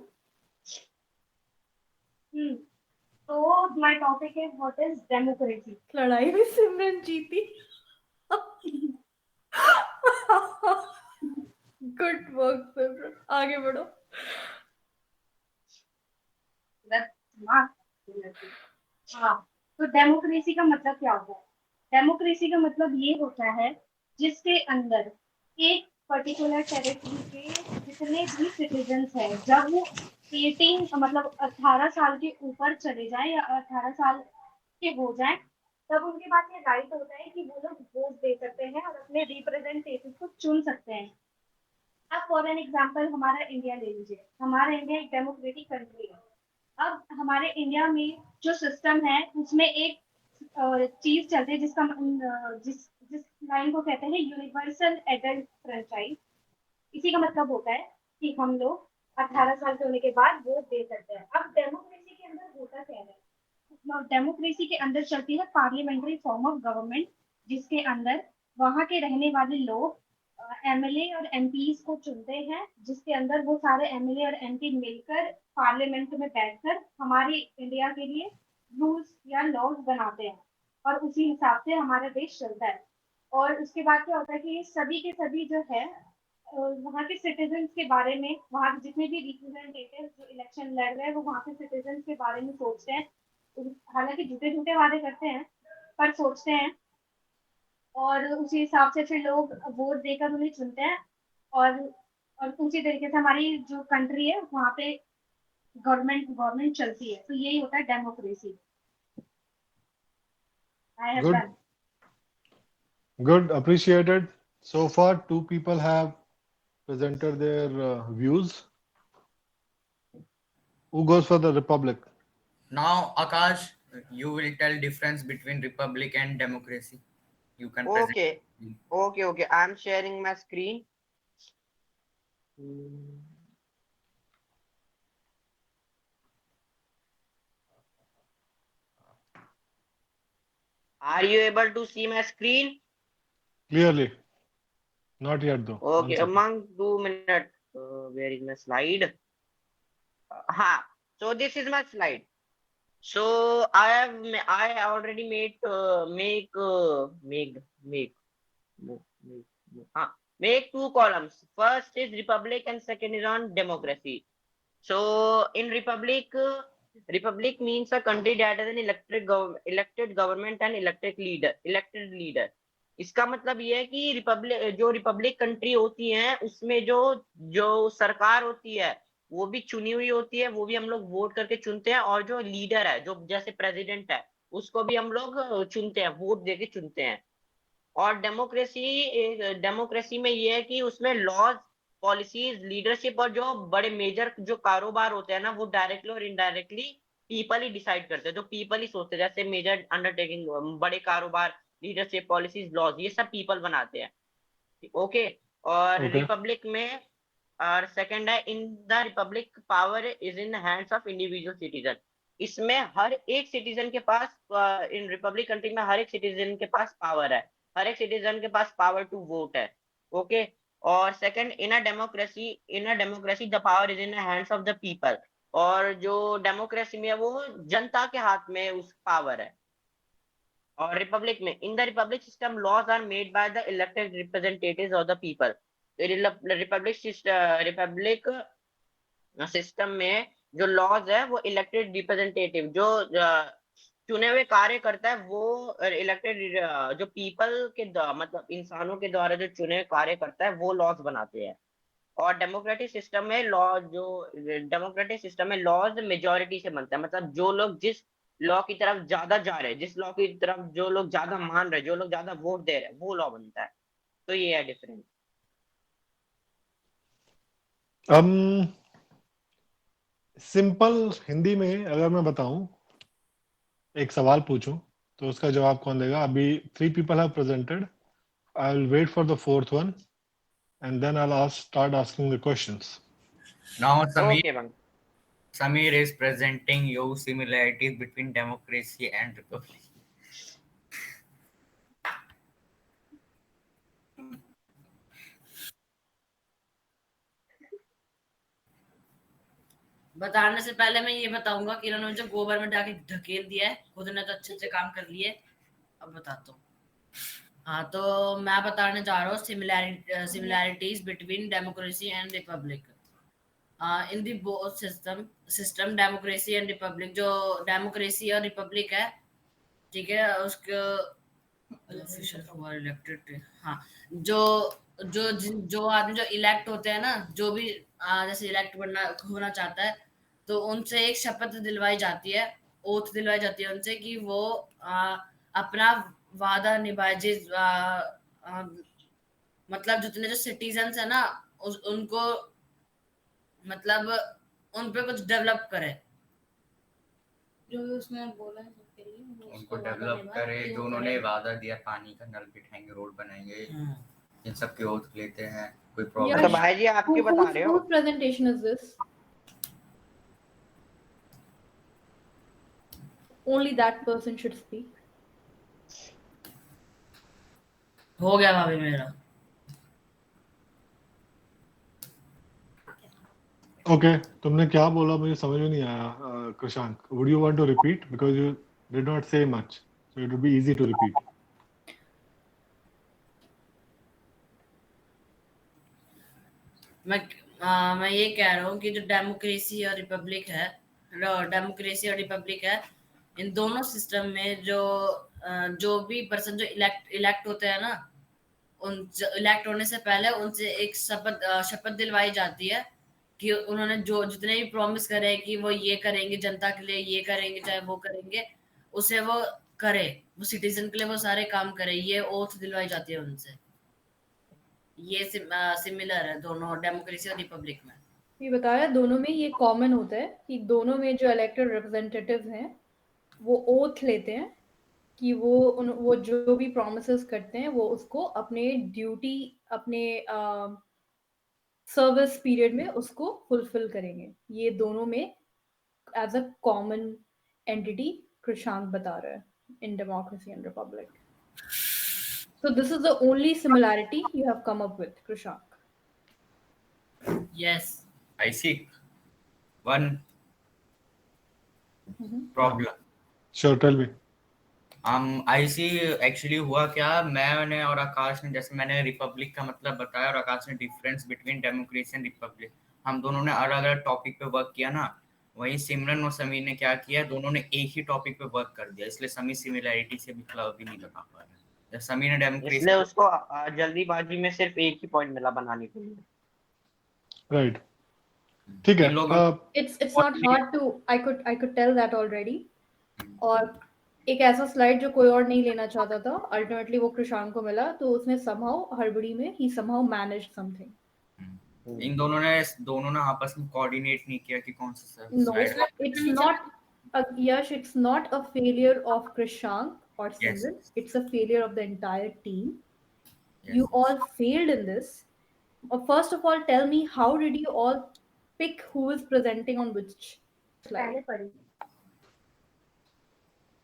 So my topic is what is democracy. लड़ाई में सिमरन जीती. Good work, सिमरन. आगे बढ़ो. हाँ, तो डेमोक्रेसी का मतलब क्या होता है? डेमोक्रेसी का मतलब ये होता है जिसके अंदर एक पर्टिकुलर टेरिटरी के जितने भी सिटीजन्स हैं, जब वो 18 साल के ऊपर चले जाए या 18 साल के हो जाए, तब उनके पास ये राइट होता है कि वो लोग वोट दे सकते हैं और अपने रिप्रेजेंटेटिव को चुन सकते हैं. अब फॉर एन एग्जाम्पल हमारा इंडिया ले लीजिए. हमारा इंडिया एक डेमोक्रेटिक कंट्री है. अब हमारे इंडिया में जो सिस्टम है उसमें एक चीज चलती है जिसका जिस लाइन को कहते हैं यूनिवर्सल एडल्ट फ्रेंचाइज. इसी का मतलब होता है कि हम लोग 18 साल के होने के बाद वोट दे सकते हैं. अब डेमोक्रेसी के अंदर होता क्या है? डेमोक्रेसी के अंदर चलती है पार्लियामेंट्री फॉर्म ऑफ गवर्नमेंट, जिसके अंदर वहाँ के रहने वाले लोग एमएलए और एमपीज को चुनते हैं, जिसके अंदर वो सारे एमएलए और एमपी मिलकर पार्लियामेंट में बैठकर हमारे इंडिया के लिए रूल्स या लॉज बनाते हैं और उसी हिसाब से हमारा देश चलता है. और उसके बाद क्या होता है कि सभी के सभी जो है वहाँ के सिटीजन्स के बारे में, वहाँ के जितने भी रिप्रेजेंटेटिव जो इलेक्शन लड़ रहे हैं वो वहाँ के सिटीजन्स के बारे में सोचते हैं. हालांकि झूठे झूठे वादे करते हैं पर सोचते हैं और उसी हिसाब से फिर लोग वोट देकर उन्हें चुनते हैं. और उसी तरीके से हमारी जो कंट्री है वहाँ पे गवर्नमेंट चलती है. तो यही होता है democracy. I have Good. done. Good, appreciated. So far, 2 people have presented their views. Who goes for the Republic? Now, Akash, you will tell difference between republic and democracy. You can present. Okay. I'm sharing my screen. Are you able to see my screen? Clearly. Not yet though. Okay, 1 second. among 2 minutes. Where is my slide? So this is my slide. So I already made make 2 columns. First is republic and second is on democracy. So in republic means a country that has an elected government and elected leader. इसका मतलब ये है कि Republic country होती है उसमें जो सरकार होती है वो भी चुनी हुई होती है, वो भी हम लोग वोट करके चुनते हैं, और जो लीडर है जो जैसे प्रेसिडेंट है उसको भी हम लोग चुनते हैं, वोट देके चुनते हैं. और डेमोक्रेसी में ये है कि उसमें लॉज, पॉलिसीज, लीडरशिप और जो बड़े मेजर जो कारोबार होते हैं ना वो डायरेक्टली और इनडायरेक्टली पीपल ही डिसाइड करते हैं, जो पीपल ही सोचते हैं. जैसे मेजर अंडरटेकिंग, बड़े कारोबार, लीडरशिप, पॉलिसीज, लॉज, ये सब पीपल बनाते हैं. ओके. और रिपब्लिक में और सेकंड है इन the Republic power is in hands of individual citizen. इसमें हर एक सिटीजन के पास, इन रिपब्लिक कंट्री में हर एक सिटीजन के पास पावर है, हर एक सिटीजन के पास पावर टू वोट है. ओके. और second in a democracy the power is in the hands of the people. और जो डेमोक्रेसी में है वो जनता के हाथ में उस पावर है. और रिपब्लिक में, in the republic system laws are made by the elected representatives of the people. Republic system में जो लॉज है वो इलेक्टेड रिप्रेजेंटेटिव, जो चुने हुए कार्य करता है, वो इलेक्टेड जो पीपल के मतलब इंसानों के द्वारा जो चुने हुए कार्य करता है वो लॉज बनाते हैं। और डेमोक्रेटिक सिस्टम में लॉज मेजोरिटी से बनता है, मतलब जो लोग जिस लॉ की तरफ ज्यादा जा रहे हैं, जिस लॉ की तरफ जो लोग ज्यादा मान रहे हैं, जो लोग ज्यादा वोट दे रहे हैं, वो लॉ बनता है। तो ये है डिफरेंस। सिंपल हिंदी में अगर मैं बताऊं, एक सवाल पूछूं, तो उसका जवाब कौन देगा? अभी 3 people have presented. I'll wait for the 4th one and then I'll start asking the questions. Now Okay, bang. Samir is presenting you similarities between democracy and republic. बताने से पहले मैं ये बताऊंगा कि इन्होंने जो गोबर में जाके ढकेल दिया है, खुद ने तो अच्छे अच्छे काम कर लिए। अब बताता हूँ। हाँ, तो मैं बताने जा रहा हूँ similarities between democracy and Republic. In the both system democracy and Republic, जो डेमोक्रेसी और रिपब्लिक है, ठीक है, उसको इलेक्टेड, हाँ, जो आदमी जो इलेक्ट होते हैं ना, जो भी जैसे इलेक्ट होना चाहता है, तो उनसे एक शपथ दिलवाई जाती है, ओथ दिलवाई जाती है उनसे कि वो अपना वादा निभाए। मतलब जितने जो सिटीजन्स है ना, उनको मतलब उन पे कुछ डेवलप करे, जो उसने बोला है सबके लिए, उनको डेवलप करे। जो उन्होंने वादा दिया, पानी का नल बिठाएंगे, रोड बनाएंगे, इन सब की ओथ लेते हैं। कोई प्रॉब्लम? तो भाई जी आप क्यों बता रहे हो? Whose presentation is this? Only that person should speak. हो गया भाभी मेरा। Okay, तुमने क्या बोला मुझे समझ में नहीं आया, कृषांक. Would you want to repeat because you did not say much, so it would be easy to repeat. मैं ये कह रहा हूँ कि जो डेमोक्रेसी और रिपब्लिक है, इन दोनों सिस्टम में जो भी पर्सन जो इलेक्ट होते हैं ना, उन इलेक्ट होने से पहले उनसे एक शपथ दिलवाई जाती है कि उन्होंने जो जितने भी प्रॉमिस करे कि वो ये करेंगे, जनता के लिए ये करेंगे, चाहे वो करेंगे, उसे वो करे, वो सिटीजन के लिए वो सारे काम करे, ये ओथ दिलवाई जाती है उनसे। ये सिमिलर है दोनों डेमोक्रेसी और रिपब्लिक में। ये बताया दोनों में ये कॉमन होता है कि दोनों में जो इलेक्टेड रिप्रेजेंटेटिव्स हैं वो ओथ लेते हैं कि वो जो भी प्रॉमिसेस करते हैं वो उसको अपने ड्यूटी, अपने सर्विस पीरियड में उसको फुलफिल करेंगे। ये दोनों में एज अ कॉमन एंटिटी कृषांक बता रहा है in democracy and Republic. So this is the only similarity you have come up with, Krishank. Yes. I see one problem. Sure, tell me. I see actually हुआ क्या, मैंने और आकाश ने, जैसे मैंने रिपब्लिक का मतलब बताया और आकाश ने difference between democracy and Republic, हम दोनों ने अलग अलग टॉपिक पे वर्क किया ना। वही सिमरन और समीर ने क्या किया, दोनों ने एक ही टॉपिक पे वर्क कर दिया, इसलिए समीर सिमिलैरिटी से भी मतलब अभी नहीं लगा पा रहा है। जब समीर ने डेमोक्रेसी, इसलिए उसको जल्दीबाजी में सिर्फ एक ही पॉइंट मिला बनाने के लिए। Right. ठीक है। It's not hard to, I could tell that already. और एक ऐसा स्लाइड जो कोई और नहीं लेना चाहता था, अल्टीमेटली वो कृषांक को मिला, तो उसने somehow हड़बड़ी में he somehow managed something. इन दोनों ने आपस में कोऑर्डिनेट नहीं किया कि कौन सा slide. It's not Yash, it's not a failure of Krishank or Simran. Yes. It's a failure of the entire team. Yes. You all failed in this. First of all, tell me, how did you all pick who is presenting on which slide?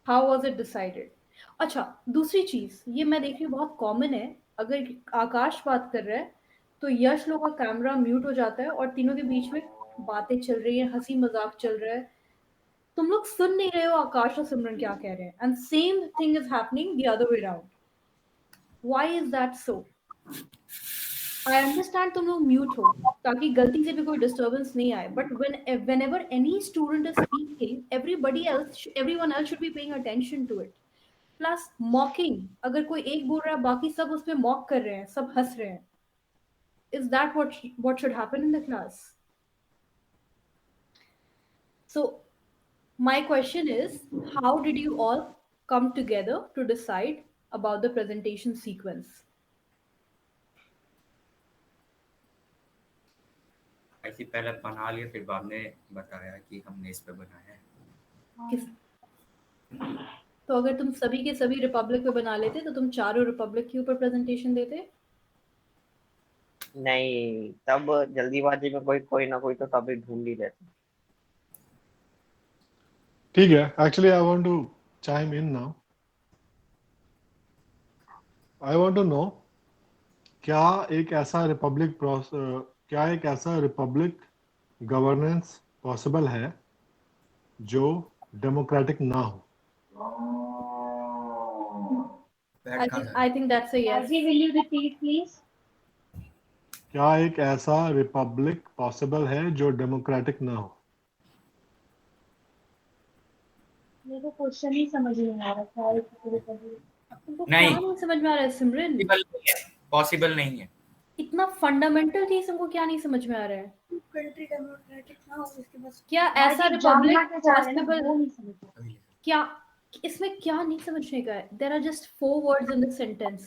How was it decided? अच्छा, दूसरी चीज ये मैं देख रही हूँ बहुत common है, अगर आकाश बात कर रहा है तो यश लोग का कैमरा म्यूट हो जाता है और तीनों के बीच में बातें चल रही है, हंसी मजाक चल रहा है, तुम लोग सुन नहीं रहे हो आकाश और सिमरन क्या कह रहे हैं, and same thing is happening the other way around. Why is that so? I understand तुम लोग म्यूट हो ताकि गलती से भी कोई डिस्टर्बेंस नहीं आए, but whenever any student is speaking, everyone else should be paying attention to it. Plus मॉकिंग, अगर कोई एक बोल रहा है बाकी सब उस पे मॉक कर रहे हैं, सब हंस रहे हैं. Is that what should happen in the class? So my question is, how did you all come together to decide about the presentation sequence? ऐसे पहले बना लिया, फिर बाद में बताया कि हमने इस पे बनाया है. किस तो अगर तुम सभी के सभी रिपब्लिक पे बना लेते तो तुम चारों रिपब्लिक के ऊपर प्रेजेंटेशन देते? नहीं, तब जल्दीबाजी में कोई ना कोई तो टॉपिक ढूंढ ही लेते. ठीक है, actually I want to chime in now. I want to know, क्या एक ऐसा रिपब्लिक गवर्नेंस पॉसिबल है जो डेमोक्रेटिक ना हो? I think that's a yes. Raji, will you repeat, please? क्या एक ऐसा रिपब्लिक पॉसिबल है जो डेमोक्रेटिक ना हो? मेरे को क्वेश्चन ही समझ नहीं आ रहा था. तुमको नहीं. क्या नहीं समझ में आ रहा है सिमरन? पॉसिबल नहीं है. इतना फंडामेंटल चीज तुमको क्या नहीं समझ में आ रहा है? कंट्री डेमोक्रेटिक ना हो उसके बाद क्या ऐसा रिपब्लिक पॉसिबल? क्या इसमें क्या नहीं समझने का है? There are just 4 words in the sentence.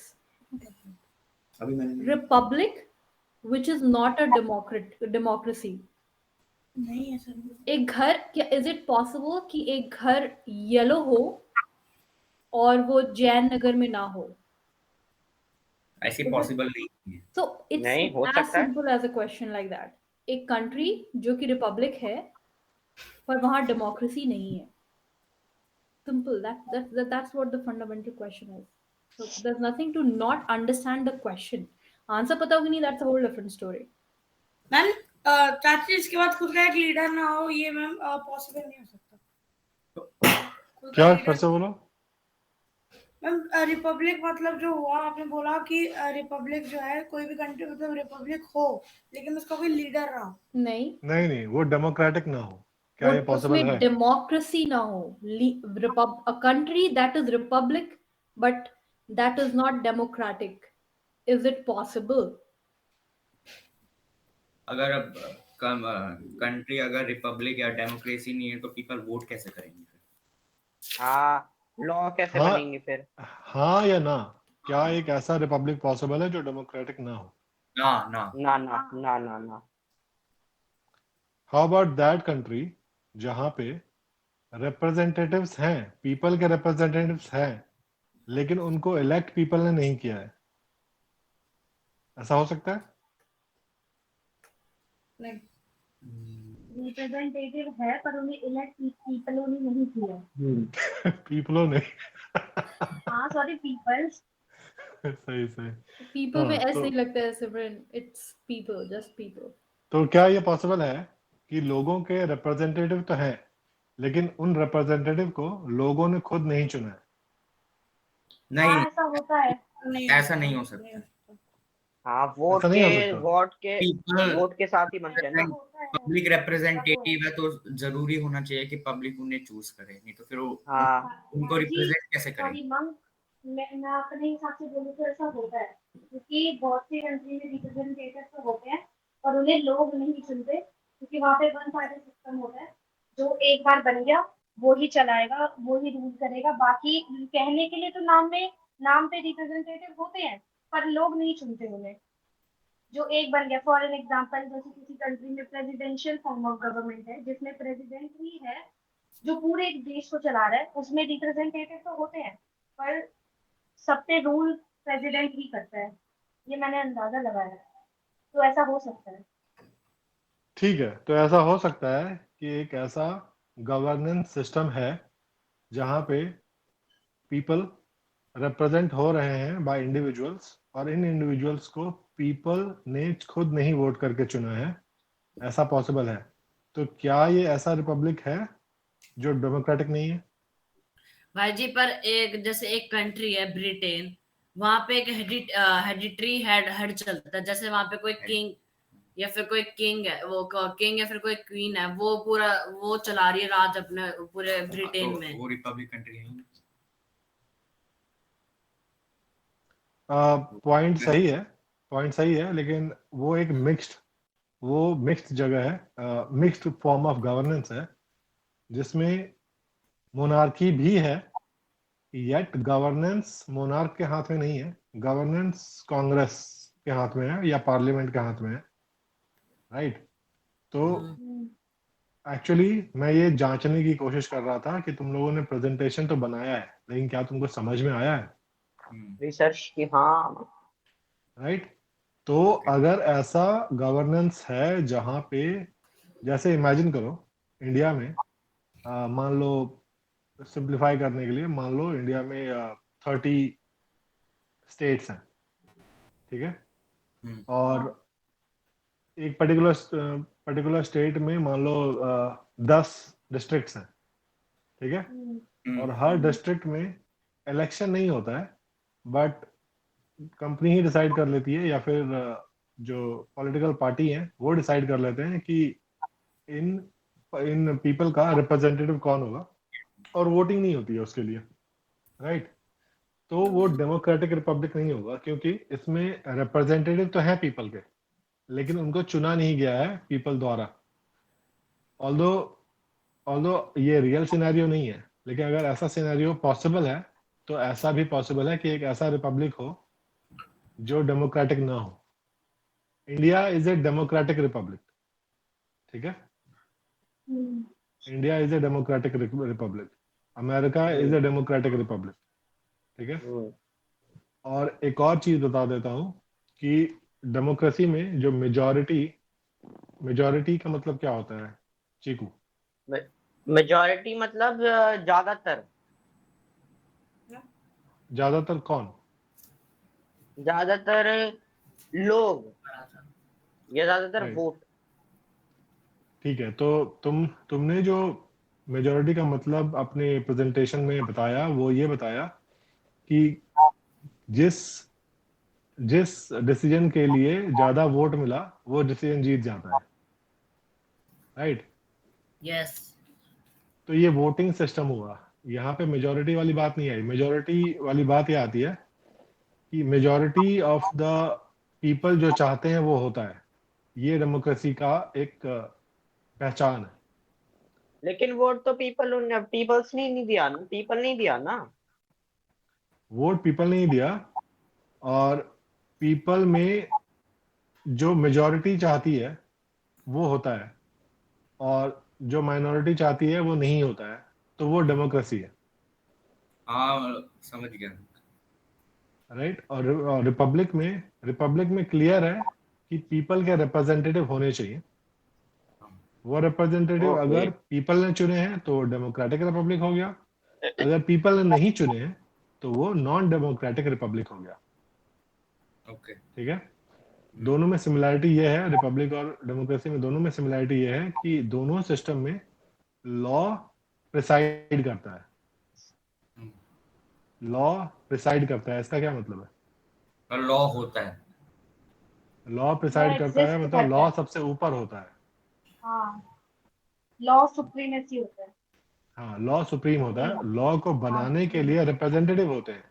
अभी मैंने Republic which is not a democracy. नहीं ऐसा नहीं. एक घर, क्या इज इट पॉसिबल कि एक घर येलो हो और वो जैन नगर में ना हो? ऐसे पॉसिबल नहीं है. So it's नहीं, हो as सकता है. simple as a question like that. एक कंट्री जो कि रिपब्लिक है पर वहां डेमोक्रेसी नहीं है. Simple. That's what the fundamental question is. So there's nothing to not understand the question. Answer पता होगा नहीं, that's a whole different story. Ma'am चाची इसके बाद खुद का एक लीडर ना हो, ये मैम पॉसिबल नहीं हो सकता. क्या फिर से बोलो? मैम रिपब्लिक मतलब जो हुआ, आपने बोला कि रिपब्लिक जो है कोई भी कंट्री मतलब रिपब्लिक हो लेकिन उसका कोई लीडर ना हो. नहीं, वो डेमोक्रेटिक ना हो. क्या ये पॉसिबल है? डेमोक्रेसी ना हो. A country that is republic but that is not democratic. Is it possible? अगर अब कंट्री अगर रिपब्लिक या डेमोक्रेसी नहीं है तो पीपल वोट कैसे करेंगे फिर? हाँ, लॉ कैसे हाँ. बनेंगे फिर? हाँ या ना? क्या एक ऐसा रिपब्लिक पॉसिबल है जो डेमोक्रेटिक ना हो? ना. हाउ अबाउट दैट कंट्री जहां पे रिप्रेजेंटेटिव्स हैं, पीपल के रिप्रेजेंटेटिव्स हैं, लेकिन उनको इलेक्ट पीपल ने नहीं किया है? ऐसा हो सकता है? रिप्रेजेंटेटिव है पर उन्हें इलेक्ट पीपलों ने नहीं किया. पीपलों ने. हाँ सॉरी, पीपल्स. सही. पीपल में हाँ, ऐसे ही लगता है Simran. It's people, just people. तो क्या ये पॉसिबल है कि लोगों के रिप्रेजेंटेटिव तो हैं लेकिन उन रिप्रेजेंटेटिव को लोगों ने खुद नहीं चुना है? नहीं, ऐसा होता है. ऐसा नहीं हो सकता. हाँ, वोट ऐसा नहीं हो सकता. वोट के साथ ही बनते हैं ना. पब्लिक रिप्रेजेंटेटिव है तो जरूरी होना चाहिए कि पब्लिक उन्हें चूज करे, नहीं तो फिर वो उनको रिप्रेजेंट कैसे करे? मैं अपने हिसाब से बोलूँ तो ऐसा होता है क्योंकि बहुत सी कंट्री में रिप्रेजेंटेटिव तो होते हैं और उन्हें लोग नहीं चुनते क्योंकि वहाँ पे वन पार्टी सिस्टम होता है. जो एक बार बन गया वो ही चलाएगा, वो ही रूल करेगा. बाकी कहने के लिए तो नाम पे रिप्रेजेंटेटिव होते हैं पर लोग नहीं चुनते उन्हें. जो एक बन गया, फॉर एन एग्जांपल, जैसे किसी कंट्री में प्रेसिडेंशियल फॉर्म ऑफ गवर्नमेंट है जिसमें प्रेसिडेंट ही है जो पूरे एक देश को चला रहा है, उसमें रिप्रेजेंटेटिव तो होते हैं पर सब पे रूल प्रेसिडेंट ही करता है. ये मैंने अंदाजा लगाया है. तो ऐसा हो सकता है. ठीक है, तो ऐसा हो सकता है कि एक ऐसा गवर्नेंस सिस्टम है जहां पे पीपल रिप्रेजेंट हो रहे हैं बाय इंडिविजुअल्स और इन इंडिविजुअल्स को पीपल ने खुद नहीं वोट करके चुना है. ऐसा पॉसिबल है. तो क्या ये ऐसा रिपब्लिक है जो डेमोक्रेटिक नहीं है। भाई जी पर एक जैसे एक कंट्री है ब्रिटेन, वहां पे एक हेडिटरी हेड चलता है, जैसे वहां पे कोई किंग या फिर कोई किंग है, वो किंग या फिर कोई क्वीन है, वो पूरा वो चला रही है राज अपने पूरे ब्रिटेन तो में। वो रिपब्लिक कंट्री है। पॉइंट सही है, लेकिन वो एक मिक्स्ड जगह है, मिक्स्ड फॉर्म ऑफ गवर्नेंस है, जिसमें मोनार्की भी है, येट गवर्नेंस मोनार्क के हाथ में नहीं है, गवर्नेंस कांग्रेस के हाथ में है या पार्लियामेंट के हाथ में है, राइट। तो एक्चुअली मैं ये जांचने की कोशिश कर रहा था कि तुम लोगों ने प्रेजेंटेशन तो बनाया है, लेकिन क्या तुमको समझ में आया है, रिसर्च की, हाँ राइट। तो अगर ऐसा गवर्नेंस है जहां पे, जैसे इमेजिन करो इंडिया में, मान लो सिंप्लीफाई करने के लिए, मान लो इंडिया में 30 स्टेट्स हैं, ठीक है, और एक पर्टिकुलर स्टेट में मान लो 10 डिस्ट्रिक्ट्स हैं, ठीक है, और हर डिस्ट्रिक्ट में इलेक्शन नहीं होता है, बट कंपनी ही डिसाइड कर लेती है या फिर जो पॉलिटिकल पार्टी है वो डिसाइड कर लेते हैं कि इन इन पीपल का रिप्रेजेंटेटिव कौन होगा, और वोटिंग नहीं होती है उसके लिए, राइट। तो वो डेमोक्रेटिक रिपब्लिक नहीं होगा, क्योंकि इसमें रिप्रेजेंटेटिव तो है पीपल के, लेकिन उनको चुना नहीं गया है पीपल द्वारा। ऑल्दो ये रियल सिनेरियो नहीं है, लेकिन अगर ऐसा सिनेरियो पॉसिबल है, तो ऐसा भी पॉसिबल है कि एक ऐसा रिपब्लिक हो जो डेमोक्रेटिक ना हो। India is a democratic Republic, ठीक है, India is a democratic Republic, America is a democratic Republic, ठीक है। और एक और चीज बता देता हूं कि डेमोक्रेसी में जो मेजॉरिटी का मतलब क्या होता है चीकू? मेजॉरिटी मतलब ज्यादातर। ज्यादातर कौन? ज्यादातर लोग या ज्यादातर Right. वोट। ठीक है, तो तुमने जो मेजॉरिटी का मतलब अपने प्रेजेंटेशन में बताया, वो ये बताया कि जिस डिसीजन के लिए ज्यादा वोट मिला वो डिसीजन जीत जाता है, राइट। यस। तो ये वोटिंग सिस्टम हुआ, यहाँ पे मेजॉरिटी वाली बात नहीं आई। मेजॉरिटी वाली बात ये आती है कि मेजॉरिटी ऑफ द पीपल जो चाहते हैं वो होता है, ये डेमोक्रेसी का एक पहचान है। लेकिन वोट तो पीपल्स ने नहीं दिया ना, पीपल नहीं दिया ना। वोट पीपल नहीं दिया, और पीपल में जो मेजॉरिटी चाहती है वो होता है, और जो माइनॉरिटी चाहती है वो नहीं होता है, तो वो डेमोक्रेसी है। हाँ समझ गया, राइट। और रिपब्लिक में क्लियर है कि पीपल के रिप्रेजेंटेटिव होने चाहिए। वो रिप्रेजेंटेटिव अगर पीपल ने चुने हैं तो डेमोक्रेटिक रिपब्लिक हो गया, अगर पीपल ने नहीं चुने हैं तो वो नॉन डेमोक्रेटिक रिपब्लिक हो गया। ओके, ठीक है। दोनों में सिमिलैरिटी ये है, रिपब्लिक और डेमोक्रेसी में दोनों में सिमिलैरिटी ये है कि दोनों सिस्टम में लॉ प्रिसाइड करता है। लॉ प्रिसाइड करता है, इसका क्या मतलब है? और लॉ होता है, लॉ प्रिसाइड करता है मतलब लॉ सबसे ऊपर होता है। हाँ, लॉ सुप्रीमेसी होता है। हाँ, लॉ सुप्रीम होता है। लॉ को बनाने के लिए रिप्रेजेंटेटिव होते हैं।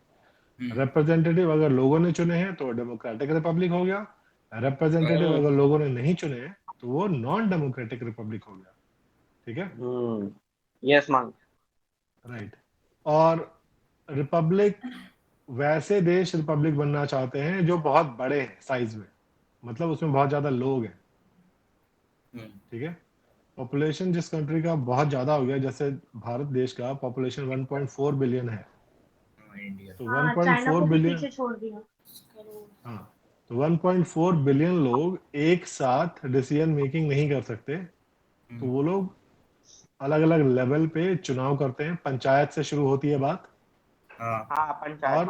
रिप्रेजेंटेटिव अगर लोगों ने चुने हैं तो डेमोक्रेटिक रिपब्लिक हो गया, रिप्रेजेंटेटिव अगर लोगों ने नहीं चुने हैं तो वो नॉन डेमोक्रेटिक रिपब्लिक हो गया। ठीक है, यस मान, राइट। और रिपब्लिक, वैसे देश रिपब्लिक बनना चाहते हैं जो बहुत बड़े हैं साइज में, मतलब उसमें बहुत ज्यादा लोग हैं। ठीक है, पॉपुलेशन जिस कंट्री का बहुत ज्यादा हो गया, जैसे भारत देश का पॉपुलेशन 1.4 बिलियन है, तो 1.4 बिलियन पीछे छोड़ दिया। हाँ, तो 1.4 बिलियन लोग एक साथ डिसीजन मेकिंग नहीं कर सकते, तो वो लोग अलग अलग लेवल पे चुनाव करते हैं। पंचायत से शुरू होती है बात, हाँ पंचायत,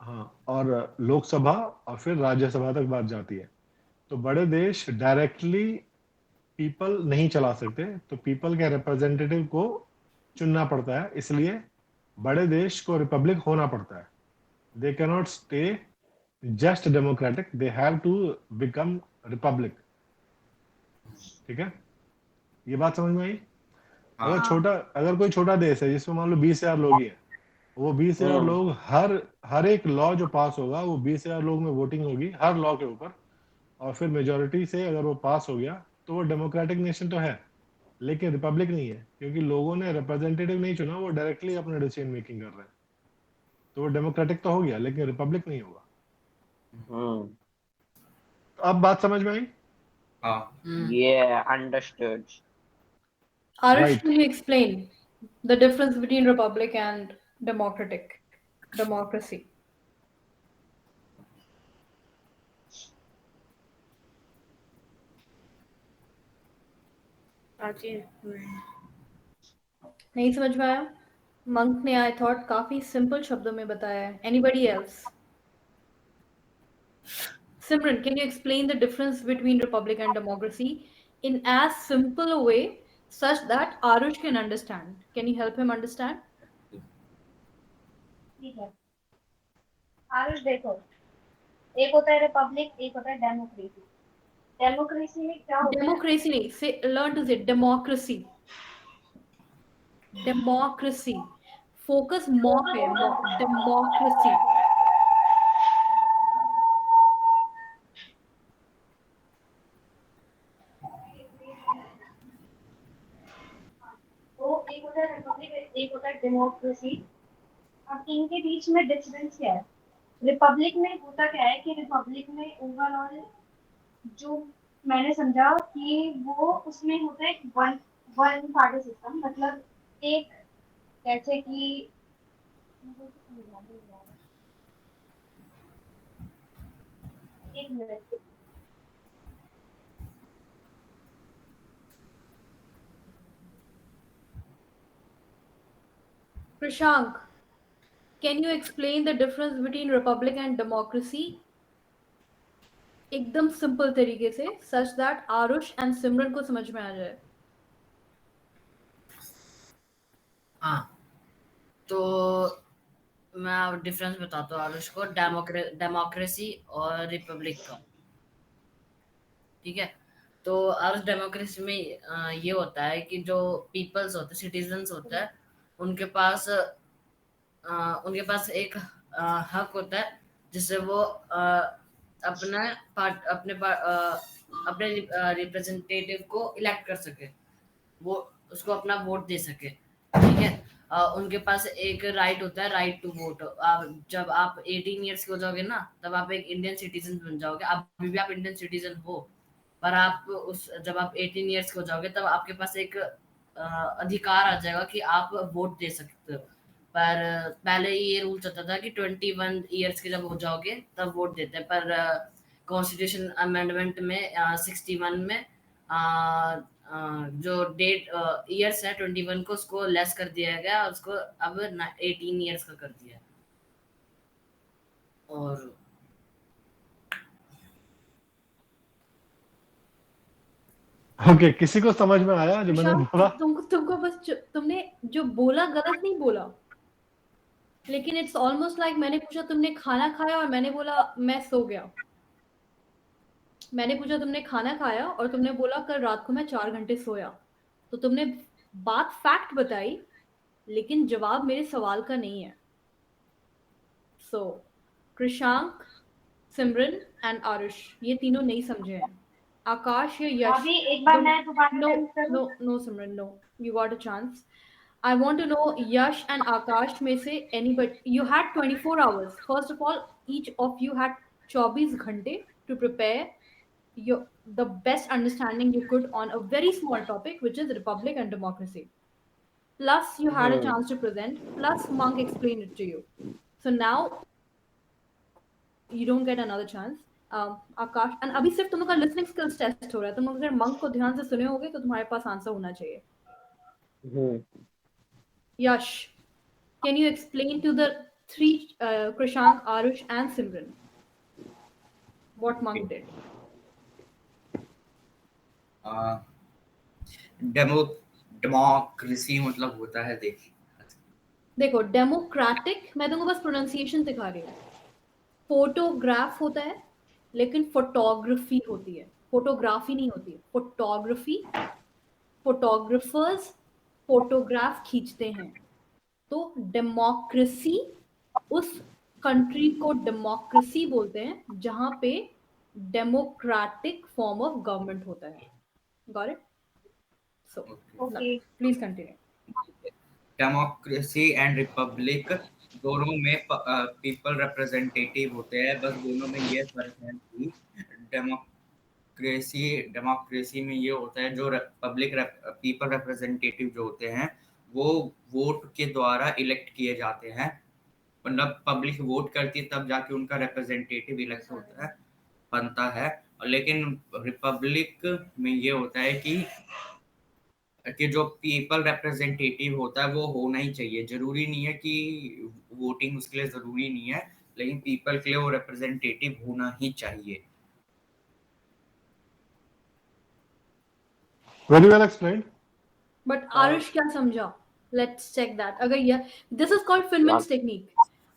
हाँ, और लोकसभा और फिर राज्यसभा तक बात जाती है। तो बड़े देश डायरेक्टली पीपल नहीं चला सकते, तो पीपल के रिप्रेजेंटेटिव को चुनना पड़ता है, इसलिए बड़े देश को रिपब्लिक होना पड़ता है. They cannot stay just democratic, they have to become republic. ठीक है, ये बात समझ में आई? अगर कोई छोटा देश है जिसमें मान लो 20,000 लोग ही है, वो 20,000 लोग हर एक लॉ जो पास होगा वो 20,000 लोग में वोटिंग होगी हर लॉ के ऊपर, और फिर मेजोरिटी से अगर वो पास हो गया तो वो डेमोक्रेटिक नेशन तो है, लेकिन रिपब्लिक नहीं है, क्योंकि लोगों ने रिप्रेजेंटेटिव नहीं चुना, वो डायरेक्टली अपना डिसीजन मेकिंग कर रहे हैं. तो वो डेमोक्रेटिक तो हो गया लेकिन रिपब्लिक नहीं होगा. अब बात समझ में आई? Yeah, understood. Arush, Right. can you explain the difference between republic and democracy? नहीं समझ में आया? मंक ने आई थॉट काफी सिंपल शब्दों में बताया है. Anybody else? Simran, can you explain the difference between republic and democracy in as simple a way such that Arush can understand? Can you help him understand? ठीक है, आरुष देखो, एक होता है रिपब्लिक, एक होता है डेमोक्रेसी. डेमोक्रेसी में क्या होता है? Democracy नहीं, say learn to say democracy. Democracy. Focus more पे, democracy. तो एक होता है रिपब्लिक, एक होता है डेमोक्रेसी. अब इनके बीच में डिफरेंस क्या है? रिपब्लिक में होता क्या है कि रिपब्लिक में ओवरऑल जो मैंने समझा कि वो उसमें होता है वन पार्टी सिस्टम, मतलब एक, जैसे कि एक minute, Krishank, can you explain the difference between republic and democracy? एकदम सिंपल तरीके से, such that आरुष and सिमरन को समझ में आ जाए. हाँ, तो मैं डिफरेंस बताता हूँ आरुष को डेमोक्रेसी और रिपब्लिक का. ठीक है, तो आरुष डेमोक्रेसी में ये होता है कि जो पीपल्स होते हैं, सिटीजन्स होते हैं, उनके पास एक हक होता है जिससे वो अपने रिप्रेजेंटेटिव को इलेक्ट कर सके, वो उसको अपना वोट दे सके. ठीक है, उनके पास एक राइट होता है, राइट टू वोट. जब आप 18 ईयर्स के हो जाओगे ना, तब आप एक इंडियन सिटीजन बन जाओगे. अभी भी आप इंडियन सिटीजन हो, पर जब आप 18 ईयर्स के हो जाओगे तब आपके पास एक अधिकार आ जाएगा कि आप वोट दे सकते हो. पर पहले ये रूल चलता था कि 21 ईयर्स के जब हो जाओगे तब वोट देते हैं, पर कॉन्स्टिट्यूशन अमेंडमेंट में 61 में जो डेट ईयर्स है 21 को, उसको लेस कर दिया गया, उसको अब 18 ईयर्स का कर दिया. और ओके, किसी को समझ में आया जो मैंने बोला? तुमको बस तुमने जो बोला गलत नहीं बोला, लेकिन इट्स ऑलमोस्ट लाइक मैंने पूछा तुमने खाना खाया और मैंने बोला मैं सो गया. मैंने पूछा तुमने खाना खाया और तुमने बोला कल रात को मैं 4 घंटे सोया. तो तुमने बात फैक्ट बताई, लेकिन जवाब मेरे सवाल का नहीं है. सो कृषांक, सिमरन एंड आरुष, ये तीनों नहीं समझे हैं. आकाश या यश, अभी एक बार मैं दोबारा no Simran, no, you got a chance. I want to know Yash and Akash में से anybody, you had 24 hours. First of all, each of you had 24 घंटे to prepare the best understanding you could on a very small topic, which is republic and democracy. Plus, you had a chance to present. Plus, Monk explained it to you. So now, you don't get another chance. Akash, and अभी सिर्फ तुम लोग का listening skills test हो रहा है. तुम लोग अगर Monk को ध्यान से सुने होगे तो तुम्हारे पास आंसर होना चाहिए. Yash, can you explain to the three Krishank, Arush and Simran what Monk did? Democracy मतलब होता है, देखो डेमोक्रेटिक मैं तुमको बस प्रोनाउंसिएशन सिखा रही हूँ। फोटोग्राफ होता है लेकिन फोटोग्राफी होती है, फोटोग्राफी नहीं होती है, फोटोग्राफी। फोटोग्राफर्स फोटोग्राफ खींचते हैं। तो डेमोक्रेसी, उस कंट्री को डेमोक्रेसी बोलते हैं जहां पे डेमोक्रेटिक फॉर्म ऑफ गवर्नमेंट होता है। Got it? So Okay. Please continue. Democracy and Republic दोनों में पीपल रिप्रेजेंटेटिव होते हैं, बस दोनों में ये फर्क है कि डेमोक्रेसी में ये होता है जो पब्लिक पीपल रिप्रेजेंटेटिव जो होते हैं वो वोट के द्वारा इलेक्ट किए जाते हैं, मतलब पब्लिक वोट करती है तब जाके उनका रिप्रेजेंटेटिव इलेक्ट होता है, बनता है। लेकिन रिपब्लिक में ये होता है कि जो पीपल रिप्रेजेंटेटिव होता है वो होना ही चाहिए, जरूरी नहीं है कि वोटिंग उसके लिए जरूरी नहीं है, लेकिन पीपल के लिए वो रिप्रेजेंटेटिव होना ही चाहिए। Very well explained. But Aarush क्या समझा? Let's check that. अगर ये this is called Feynman's technique.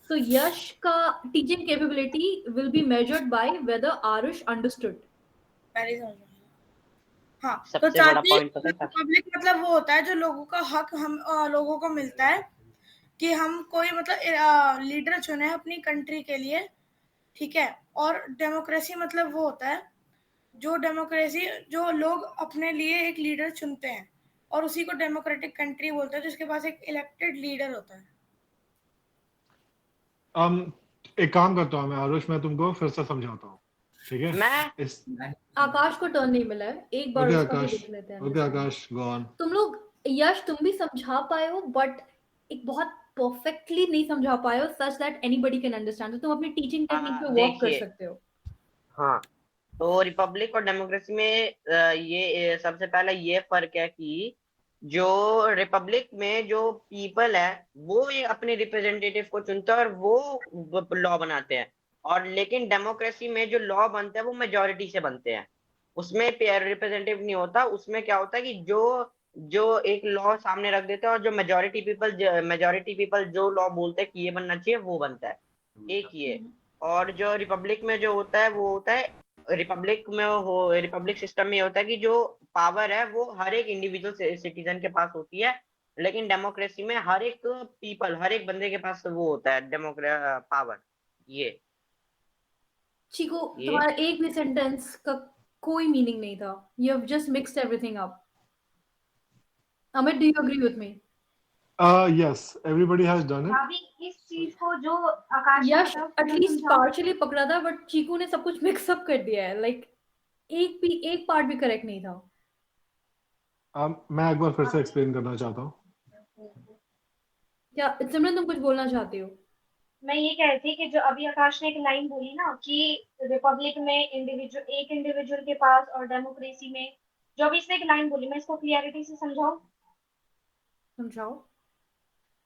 So Yash का teaching capability will be measured by whether Aarush understood. पहले समझ में आया। हाँ, तो सबसे बड़ा चाची पॉइंट पता है पब्लिक मतलब वो होता है जो लोगों का हक हम लोगों को मिलता है कि हम कोई मतलब लीडर चुने अपनी कंट्री के लिए, ठीक है। और डेमोक्रेसी मतलब वो होता है जो डेमोक्रेसी जो लोग अपने लिए एक लीडर चुनते हैं और उसी को डेमोक्रेटिक कंट्री बोलते हैं जिसके पास एक इलेक्टेड लीडर होता है। एक काम करता हूँ मैं आरुष, मैं तुमको फिर से समझाता हूँ, ठीक है? मैं आकाश को टर्न नहीं मिला है, एक बार ओके उसका भी आकाश, देख लेते हैं। Okay Akash, go on. तुम लोग यश तुम भी समझा पाए हो बट एक बहुत परफेक्टली नहीं समझा पाए हो such that anybody can understand. तो तुम अपनी टीचिंग टेक्निक पे वर्क कर देखिए, सकते हो। हाँ, तो रिपब्लिक और डेमोक्रेसी में ये सबसे पहला ये फर्क है कि जो रिपब्लिक में जो पीपल है वो ये अपने रिप्रेजेंटेटिव को चुनता है और वो लॉ बनाते हैं, और लेकिन डेमोक्रेसी में जो लॉ बनते हैं वो मेजोरिटी से बनते हैं, उसमें रिप्रेजेंटेटिव नहीं होता। उसमें क्या होता है कि जो जो एक लॉ सामने रख देते हैं और जो मेजोरिटी पीपल जो लॉ बोलते हैं कि ये बनना चाहिए वो बनता है, एक ये। और जो रिपब्लिक में जो होता है वो होता है, रिपब्लिक सिस्टम में होता है कि जो पावर है वो हर एक इंडिविजुअल सिटीजन के पास होती है, लेकिन डेमोक्रेसी में हर एक बंदे के पास वो होता है पावर। ये चीकू तुम्हारा एक भी सेंटेंस का कोई मीनिंग नहीं था। You have just mixed everything up. Amit, do you agree with me? Yes, everybody has done it. अभी इस चीज को जो आकाश यश एटलीस्ट पार्शियली पकड़ा था बट चीकू ने सब कुछ मिक्स अप कर दिया है। लाइक एक पार्ट भी करेक्ट नहीं था। मैं एक बार फिर से एक्सप्लेन करना चाहता हूँ। क्या सिमरन तुम कुछ बोलना चाहते हो? मैं ये कह रही थी कि जो अभी आकाश ने एक लाइन बोली ना कि रिपब्लिक में एक इंडिविजुअल के पास और डेमोक्रेसी में, जो अभी इसने एक लाइन बोली, मैं इसको क्लियरिटी से समझाओ।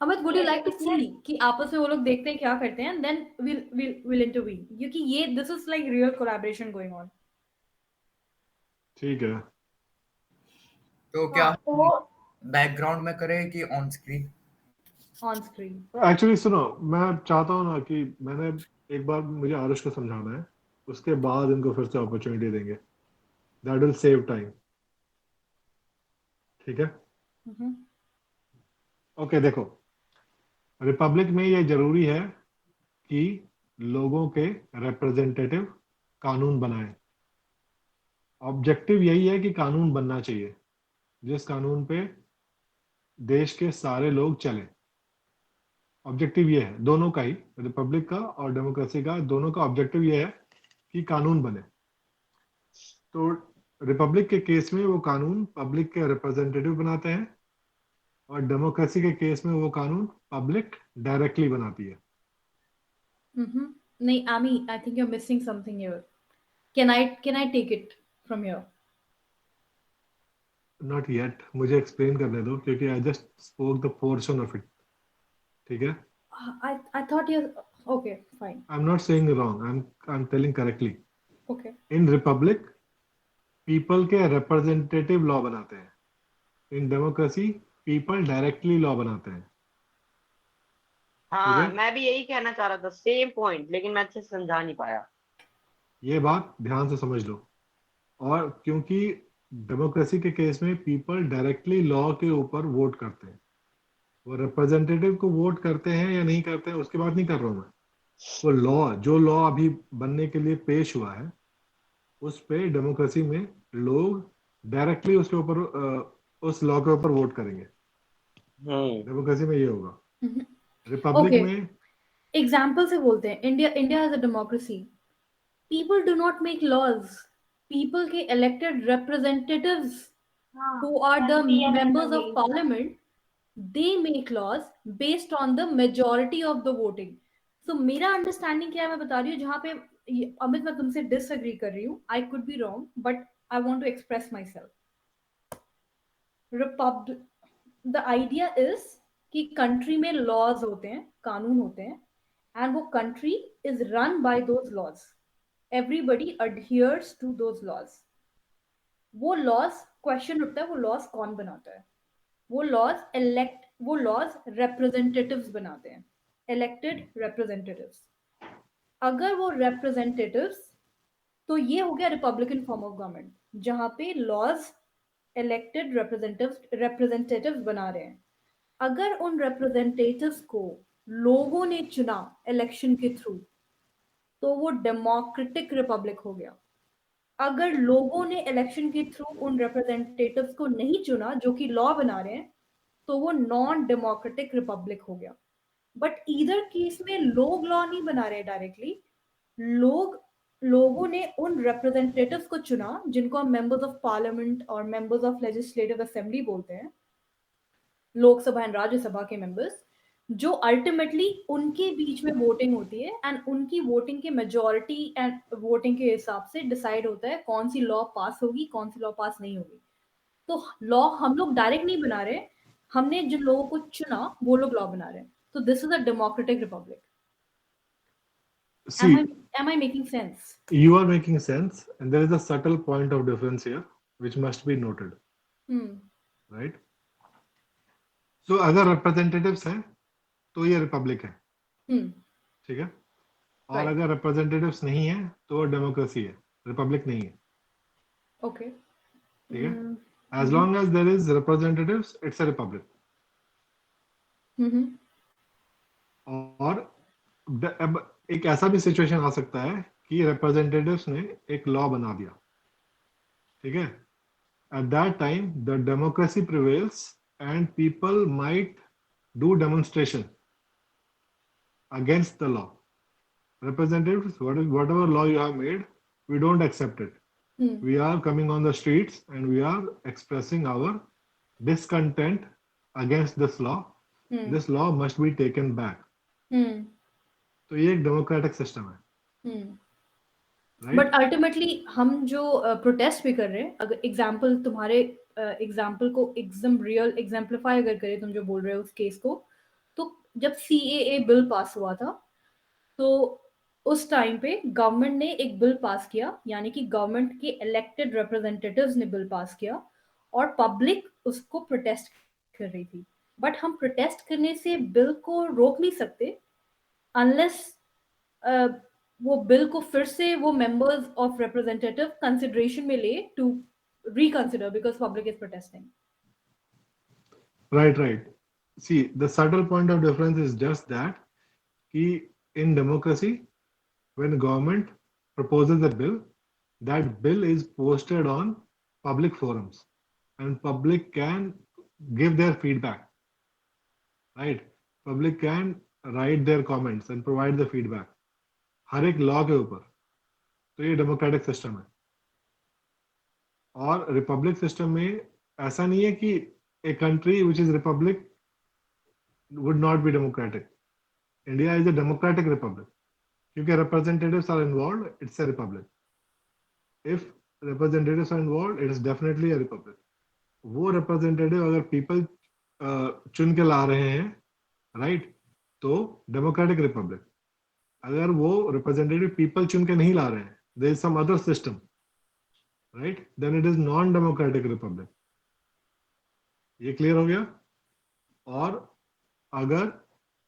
Amit, would you like to see कि आपस में वो लोग देखते हैं क्या करते हैं, देन विल इंटरवीन, क्योंकि ये this is like real collaboration going on. ठीक है, तो क्या बैकग्राउंड में करें कि on screen? On screen. Actually सुनो, मैं चाहता हूँ ना कि मैंने एक बार मुझे आरुष को समझाना है, उसके बाद इनको फिर से अपॉर्चुनिटी देंगे, दैट विल सेव टाइम, ठीक है? ओके, देखो, रिपब्लिक में ये जरूरी है कि लोगों के रिप्रेजेंटेटिव कानून बनाएं। ऑब्जेक्टिव यही है कि कानून बनना चाहिए जिस कानून पे देश के सारे लोग चलें। ऑब्जेक्टिव ये है दोनों का ही, रिपब्लिक का और डेमोक्रेसी का, दोनों का ऑब्जेक्टिव ये है कि कानून बने। तो रिपब्लिक के केस में वो कानून पब्लिक के रिप्रेजेंटेटिव बनाते हैं और डेमोक्रेसी के केस में वो कानून पब्लिक डायरेक्टली बनाती है। नहीं Ami, I think you are missing something here. Can I take it from here? Not yet, मुझे एक्सप्लेन करने दो क्योंकि I just spoke the portion of it, ठीक है? I thought you okay, fine. I'm not saying wrong, I'm telling correctly. Okay. In republic, people के representative law बनाते हैं, in democracy people directly law बनाते हैं। हाँ ठीक है? मैं भी यही कहना चाह रहा था, सेम पॉइंट, लेकिन मैं अच्छे से समझा नहीं पाया। ये बात ध्यान से समझ लो। और क्योंकि डेमोक्रेसी के केस में पीपल डायरेक्टली लॉ के ऊपर वोट करते हैं, वो रिप्रेजेंटेटिव को वोट करते हैं या नहीं करते हैं उसकी बात नहीं कर रहा हूं मैं। वो लॉ, जो लॉ अभी बनने के लिए पेश हुआ है, उस पे डेमोक्रेसी में लोग डायरेक्टली उसके ऊपर उस लॉ के ऊपर वोट करेंगे। डेमोक्रेसी में ये होगा। Republic Okay. में एग्जाम्पल से बोलते हैं, India has a democracy, people do not make laws, people के elected representatives who are the members of parliament, they make laws based on the majority of the voting. So मेरा understanding क्या है मैं बता रही हूँ, जहाँ पे अमित मैं तुमसे डिसएग्री कर रही हूँ, I could be wrong but I want to express my self. Republic, the idea is कि कंट्री में लॉज होते हैं, कानून होते हैं, एंड वो country is run by those laws, everybody adheres to those laws. वो लॉज, क्वेश्चन उठता है वो लॉज कौन बनाता है? वो लॉज रिप्रेजेंटेटिव्स बनाते हैं, इलेक्टेड रिप्रेजेंटेटिव्स। अगर वो रिप्रेजेंटेटिव्स, तो ये हो गया रिपब्लिकन फॉर्म ऑफ गवर्नमेंट, जहां पे लॉज इलेक्टेड रिप्रेजेंटेटिव्स बना रहे हैं। अगर उन रिप्रेजेंटेटिव्स को लोगों ने चुना इलेक्शन के थ्रू, तो वो डेमोक्रेटिक रिपब्लिक हो गया। अगर लोगों ने इलेक्शन के थ्रू उन रिप्रेजेंटेटिव्स को नहीं चुना जो कि लॉ बना रहे हैं, तो वो नॉन डेमोक्रेटिक रिपब्लिक हो गया। बट ईदर केस में लोग लॉ नहीं बना रहे डायरेक्टली, लोगों ने उन रिप्रेजेंटेटिव्स को चुना जिनको हम मेंबर्स ऑफ पार्लियामेंट और मेंबर्स ऑफ लेजिस्लेटिव असेंबली बोलते हैं, लोकसभा एंड राज्यसभा के मेंबर्स, जो अल्टीमेटली उनके बीच में वोटिंग होती है एंड उनकी वोटिंग के मेजॉरिटी एंड वोटिंग के हिसाब से डिसाइड होता है कौन सी लॉ पास होगी, कौन सी लॉ पास नहीं होगी। तो लॉ हम लोग डायरेक्ट नहीं बना रहे, हमने जिन लोगों को चुना वो लोग लॉ बना रहे हैं। तो this is a democratic Republic. see, am I making sense? You are making sense, and there is a subtle point of difference here which must be noted. Right? So अगर representatives हैं तो ये Republic है, ठीक है? और Right. अगर representatives नहीं है तो डेमोक्रेसी है, रिपब्लिक नहीं है। Okay. ठीक है? As long as there is representatives, it's a republic. और अब एक ऐसा भी सिचुएशन आ सकता है कि रिप्रेजेंटेटिव्स ने एक लॉ बना दिया, ठीक है? At that time, the democracy prevails and people might do demonstration against the law. Representatives, whatever law you have made, we don't accept it. We are coming on the streets and we are expressing our discontent against this law. This law must be taken back. तो ये एक democratic system है। But ultimately हम जो protest भी कर रहे हैं, अगर एग्जांपल तुम्हारे एग्जांपल को एकदम रियल एग्जाम्पलीफाई अगर करें तुम जो बोल रहे हो उस केस को, तो जब CAA बिल पास हुआ था तो उस टाइम पे गवर्नमेंट ने एक बिल पास किया, यानी कि गवर्नमेंट के इलेक्टेड रिप्रेजेंटेटिव्स ने बिल पास किया और पब्लिक उसको प्रोटेस्ट कर रही थी। बट हम प्रोटेस्ट करने से बिल को रोक नहीं सकते अनलेस वो बिल को फिर से वो मेंबर्स ऑफ रिप्रेजेंटेटिव कंसिडरेशन में ले to reconsider because public is protesting. Right. See, the subtle point of difference is just that कि in democracy, when government proposes a bill, that bill is posted on public forums and public can give their feedback. Right? Public can write their comments and provide the feedback. हर एक law के ऊपर। तो ये democratic system है। और Republic system में ऐसा नहीं है कि a country which is republic would not be democratic. India is a democratic republic. क्योंकि representatives are involved, it's a republic. If representatives are involved, it is definitely a republic. वो representative अगर people चुन के ला रहे हैं, right? तो democratic republic. अगर वो representative people चुन के नहीं ला रहे हैं, there is some other system, right? Then it is non-democratic republic. ये क्लियर हो गया? और अगर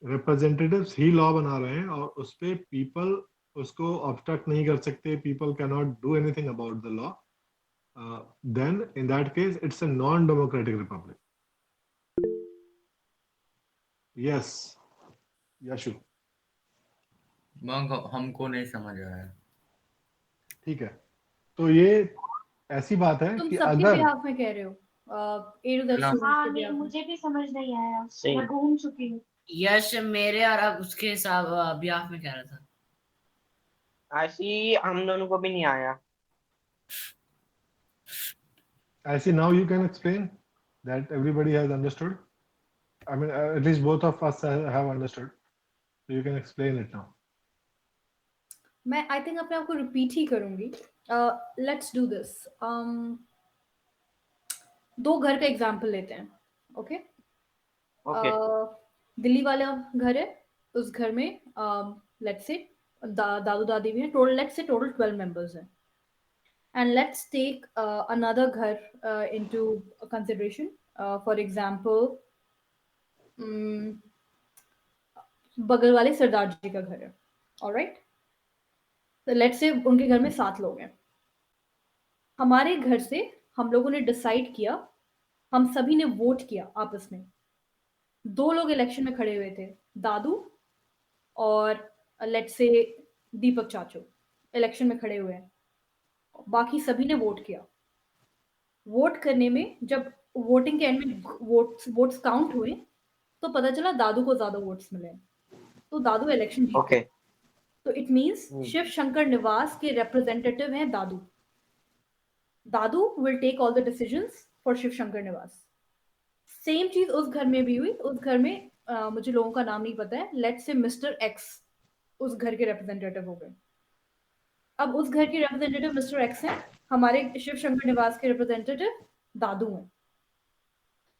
रिप्रेजेंटेटिव्स ही लॉ बना रहे हैं और उस पे पीपल उसको ऑब्स्ट्रक्ट नहीं कर सकते, people can not do anything about the law, then in that case it's a non-democratic republic. Yes, Yashu. हमको नहीं समझ आया। ठीक है, तो ये ऐसी बात है तुम कि सबके अगर बिहाफ में कह रहे हो, A to Z हाँ। students हाँ के नहीं, बिहाफ में। मुझे भी समझ नहीं आया, Same. मैं घूम चुकी हूँ। यश मेरे और अब उसके हिसाब बिहाफ में कह रहा था। ऐसी हम दोनों को भी नहीं आया। I see now you can explain that everybody has understood. I mean, at least both of us have understood. So you can explain it now. मैं आई थिंक अपने आप को रिपीट ही करूंगी। Let's do this. दो घर का example लेते हैं, ओके? ओके दिल्ली वाला घर है, उस घर में लेट्स से दादू दादी भी हैं, total let's say total 12 members हैं। And let's take another ghar into consideration. For example, बगल वाले सरदार जी का घर है, alright? तो लेट्स से उनके घर में 7 लोग हैं। हमारे घर से हम लोगों ने डिसाइड किया, हम सभी ने वोट किया आपस में। 2 लोग इलेक्शन में खड़े हुए थे, दादू और लेट्स से दीपक चाचू इलेक्शन में खड़े हुए हैं। बाकी सभी ने वोट किया। वोट करने में जब वोटिंग के एंड में वोट्स काउंट हुए तो पता चला दादू को ज्यादा वोट्स मिले, तो दादू इलेक्शन जीत ओके गए। तो इट मींस शिव शंकर निवास के रिप्रेजेंटेटिव हैं Dadu. Dadu will take all the decisions for Shiv Shankar Niwas. Same चीज उस घर में भी हुई। उस घर में मुझे लोगों का नाम नहीं पता है, लेट्स से मिस्टर एक्स उस घर के रिप्रेजेंटेटिव हो गए। अब उस घर के रिप्रेजेंटेटिव मिस्टर एक्स हैं, हमारे शिव शंकर निवास के रिप्रेजेंटेटिव दादू हैं।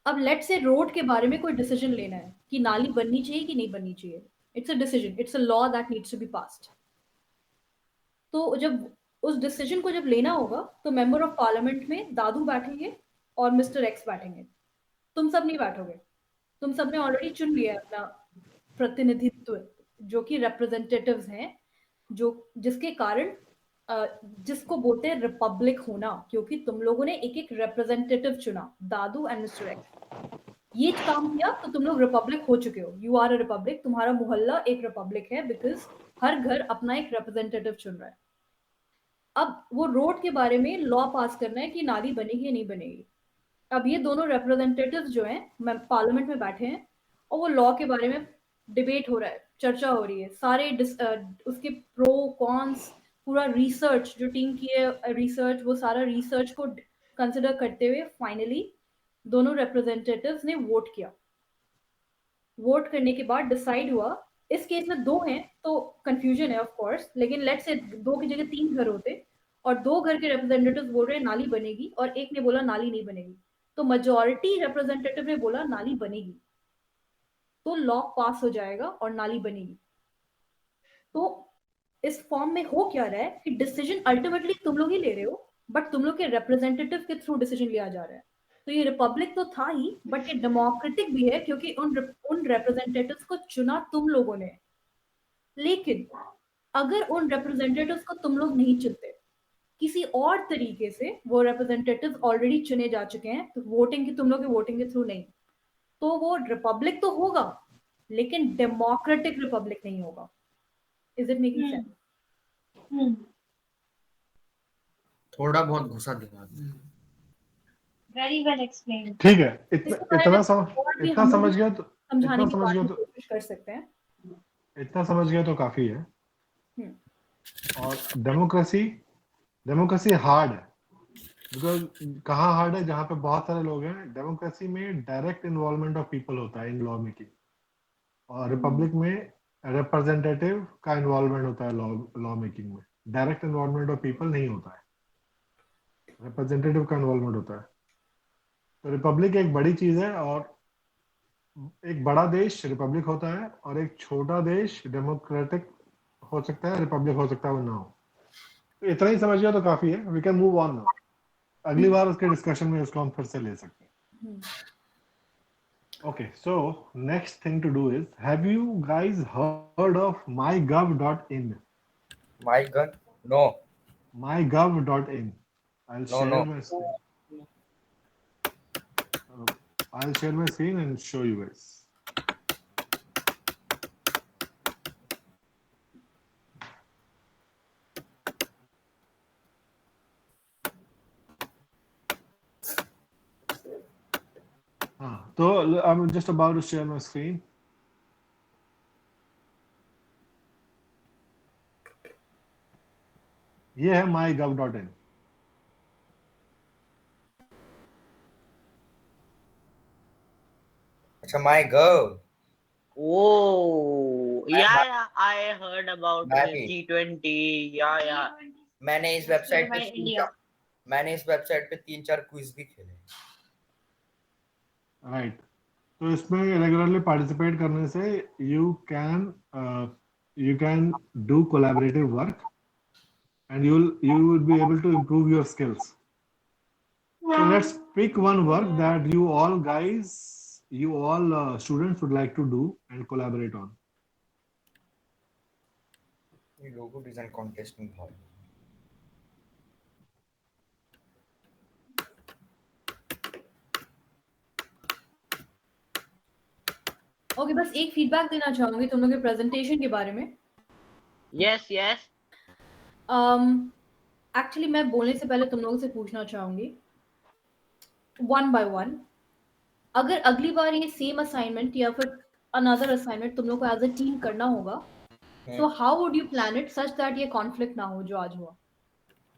अब लेट से रोड के बारे में कोई डिसीजन लेना है कि नाली बननी चाहिए कि नहीं बननी चाहिए। It's a decision, it's a law that needs to be passed. तो जब उस डिसीजन को जब लेना होगा तो मेंबर ऑफ पार्लियामेंट में दादू बैठेंगे और मिस्टर एक्स बैठेंगे। तुम सब नहीं बैठोगे, तुम सब ने ऑलरेडी चुन लिया है अपना प्रतिनिधित्व, जो कि रिप्रेजेंटेटिव्स हैं, जो जिसके कारण जिसको बोलते हैं रिपब्लिक होना, क्योंकि तुम लोगों ने एक एक रिप्रेजेंटेटिव चुना, दादू एंड मिस्टर एक्स। ये काम किया तो तुम लोग रिपब्लिक हो चुके हो। यू आर अ रिपब्लिक, तुम्हारा मोहल्ला एक रिपब्लिक है, बिकॉज हर घर अपना एक रिप्रेजेंटेटिव चुन रहा है। अब वो रोड के बारे में लॉ पास करना है कि नाली बनेगी या नहीं बनेगी। अब ये दोनों रिप्रेजेंटेटिव जो हैं पार्लियामेंट में बैठे हैं और वो लॉ के बारे में डिबेट हो रहा है, चर्चा हो रही है, सारे उसके प्रो कॉन्स, पूरा रिसर्च जो टीम की है रिसर्च, वो सारा रिसर्च को कंसिडर करते हुए फाइनली दोनों रिप्रेजेंटेटिव्स ने वोट किया। वोट करने के बाद डिसाइड हुआ, इस केस में 2 हैं तो कंफ्यूजन है ऑफ कोर्स, लेकिन लेट्स से 2 की जगह 3 घर होते और 2 घर के रिप्रेजेंटेटिव्स बोल रहे हैं नाली बनेगी और एक ने बोला नाली नहीं बनेगी, तो मेजॉरिटी रिप्रेजेंटेटिव ने बोला नाली बनेगी, तो लॉ पास हो जाएगा और नाली बनेगी। तो इस फॉर्म में हो क्या रहा है कि डिसीजन अल्टीमेटली तुम लोग ही ले रहे हो, बट तुम लोग के रिप्रेजेंटेटिव के थ्रू डिसीजन लिया जा रहा है। तो ये रिपब्लिक तो था ही, बट ये डेमोक्रेटिक भी है, क्योंकि उन रिप्रेजेंटेटिव्स को चुना तुम लोगों ने। लेकिन अगर उन रिप्रेजेंटेटिव्स को तुम लोग नहीं चुनते, किसी और तरीके से वो रिप्रेजेंटेटिव्स ऑलरेडी चुने जा चुके हैं, तो वोटिंग की तुम लोग के वोटिंग के थ्रू नहीं, तो वो रिपब्लिक तो होगा लेकिन डेमोक्रेटिक रिपब्लिक नहीं होगा। Is it making sense? थोड़ा बहुत घुसा दिमाग में। Very well explain. ठीक है, इतना समझ गया तो समझाने की कोशिश कर सकते हैं। इतना समझ गया तो काफी है। और डेमोक्रेसी हार्ड है, बिकॉज कहाँ हार्ड है? जहाँ पे बहुत सारे लोग हैं। डेमोक्रेसी में डायरेक्ट इन्वॉल्वमेंट ऑफ पीपल होता है इन लॉ मेकिंग, और रिपब्लिक में रिप्रेजेंटेटिव का इन्वॉल्वमेंट होता है लॉ मेकिंग में। डायरेक्ट इन्वॉल्वमेंट ऑफ पीपल नहीं होता है, रिप्रेजेंटेटिव का इन्वॉल्वमेंट होता है। तो रिपब्लिक एक बड़ी चीज है, और एक बड़ा देश रिपब्लिक होता है और एक छोटा देश डेमोक्रेटिक हो सकता है, रिपब्लिक हो सकता है, वो ना हो। तो इतना ही समझ गया तो काफी है। We can move on now. अगली बार उसके डिस्कशन में उसको हम फिर से ले सकते हैं। Okay, so next thing to do is, have you guys heard of mygov.in? My gun? No. mygov.in. I'll No, share no. my screen. I'll share my screen and show you guys. So I'm just about to share my screen. ये है mygov.in. अच्छा, my girl. Oh, yeah, I heard about मैं भी. G20. Yeah. मैंने इस website पे by India. मैंने इस वेबसाइट पे 3-4 क्विज भी खेले. राइट. तो इसमें रेगुलरली पार्टिसिपेट करने से you can do collaborative work and you will be able to improve your skills. So let's pick one work that you all students would like to do and collaborate on. ये logo design contest में भाग. Okay, बस एक feedback देना चाहूंगी तुम लोगों के प्रेजेंटेशन के बारे में. Yes. एक्चुअली मैं बोलने से पहले तुम लोगों से पूछना चाहूंगी, वन बाय वन, अगर अगली बार ये सेम असाइनमेंट या फिर अनदर असाइनमेंट तुम लोग को एज अ टीम करना होगा, तो how would you plan it such that ये कॉन्फ्लिक्ट ना हो जो आज हुआ?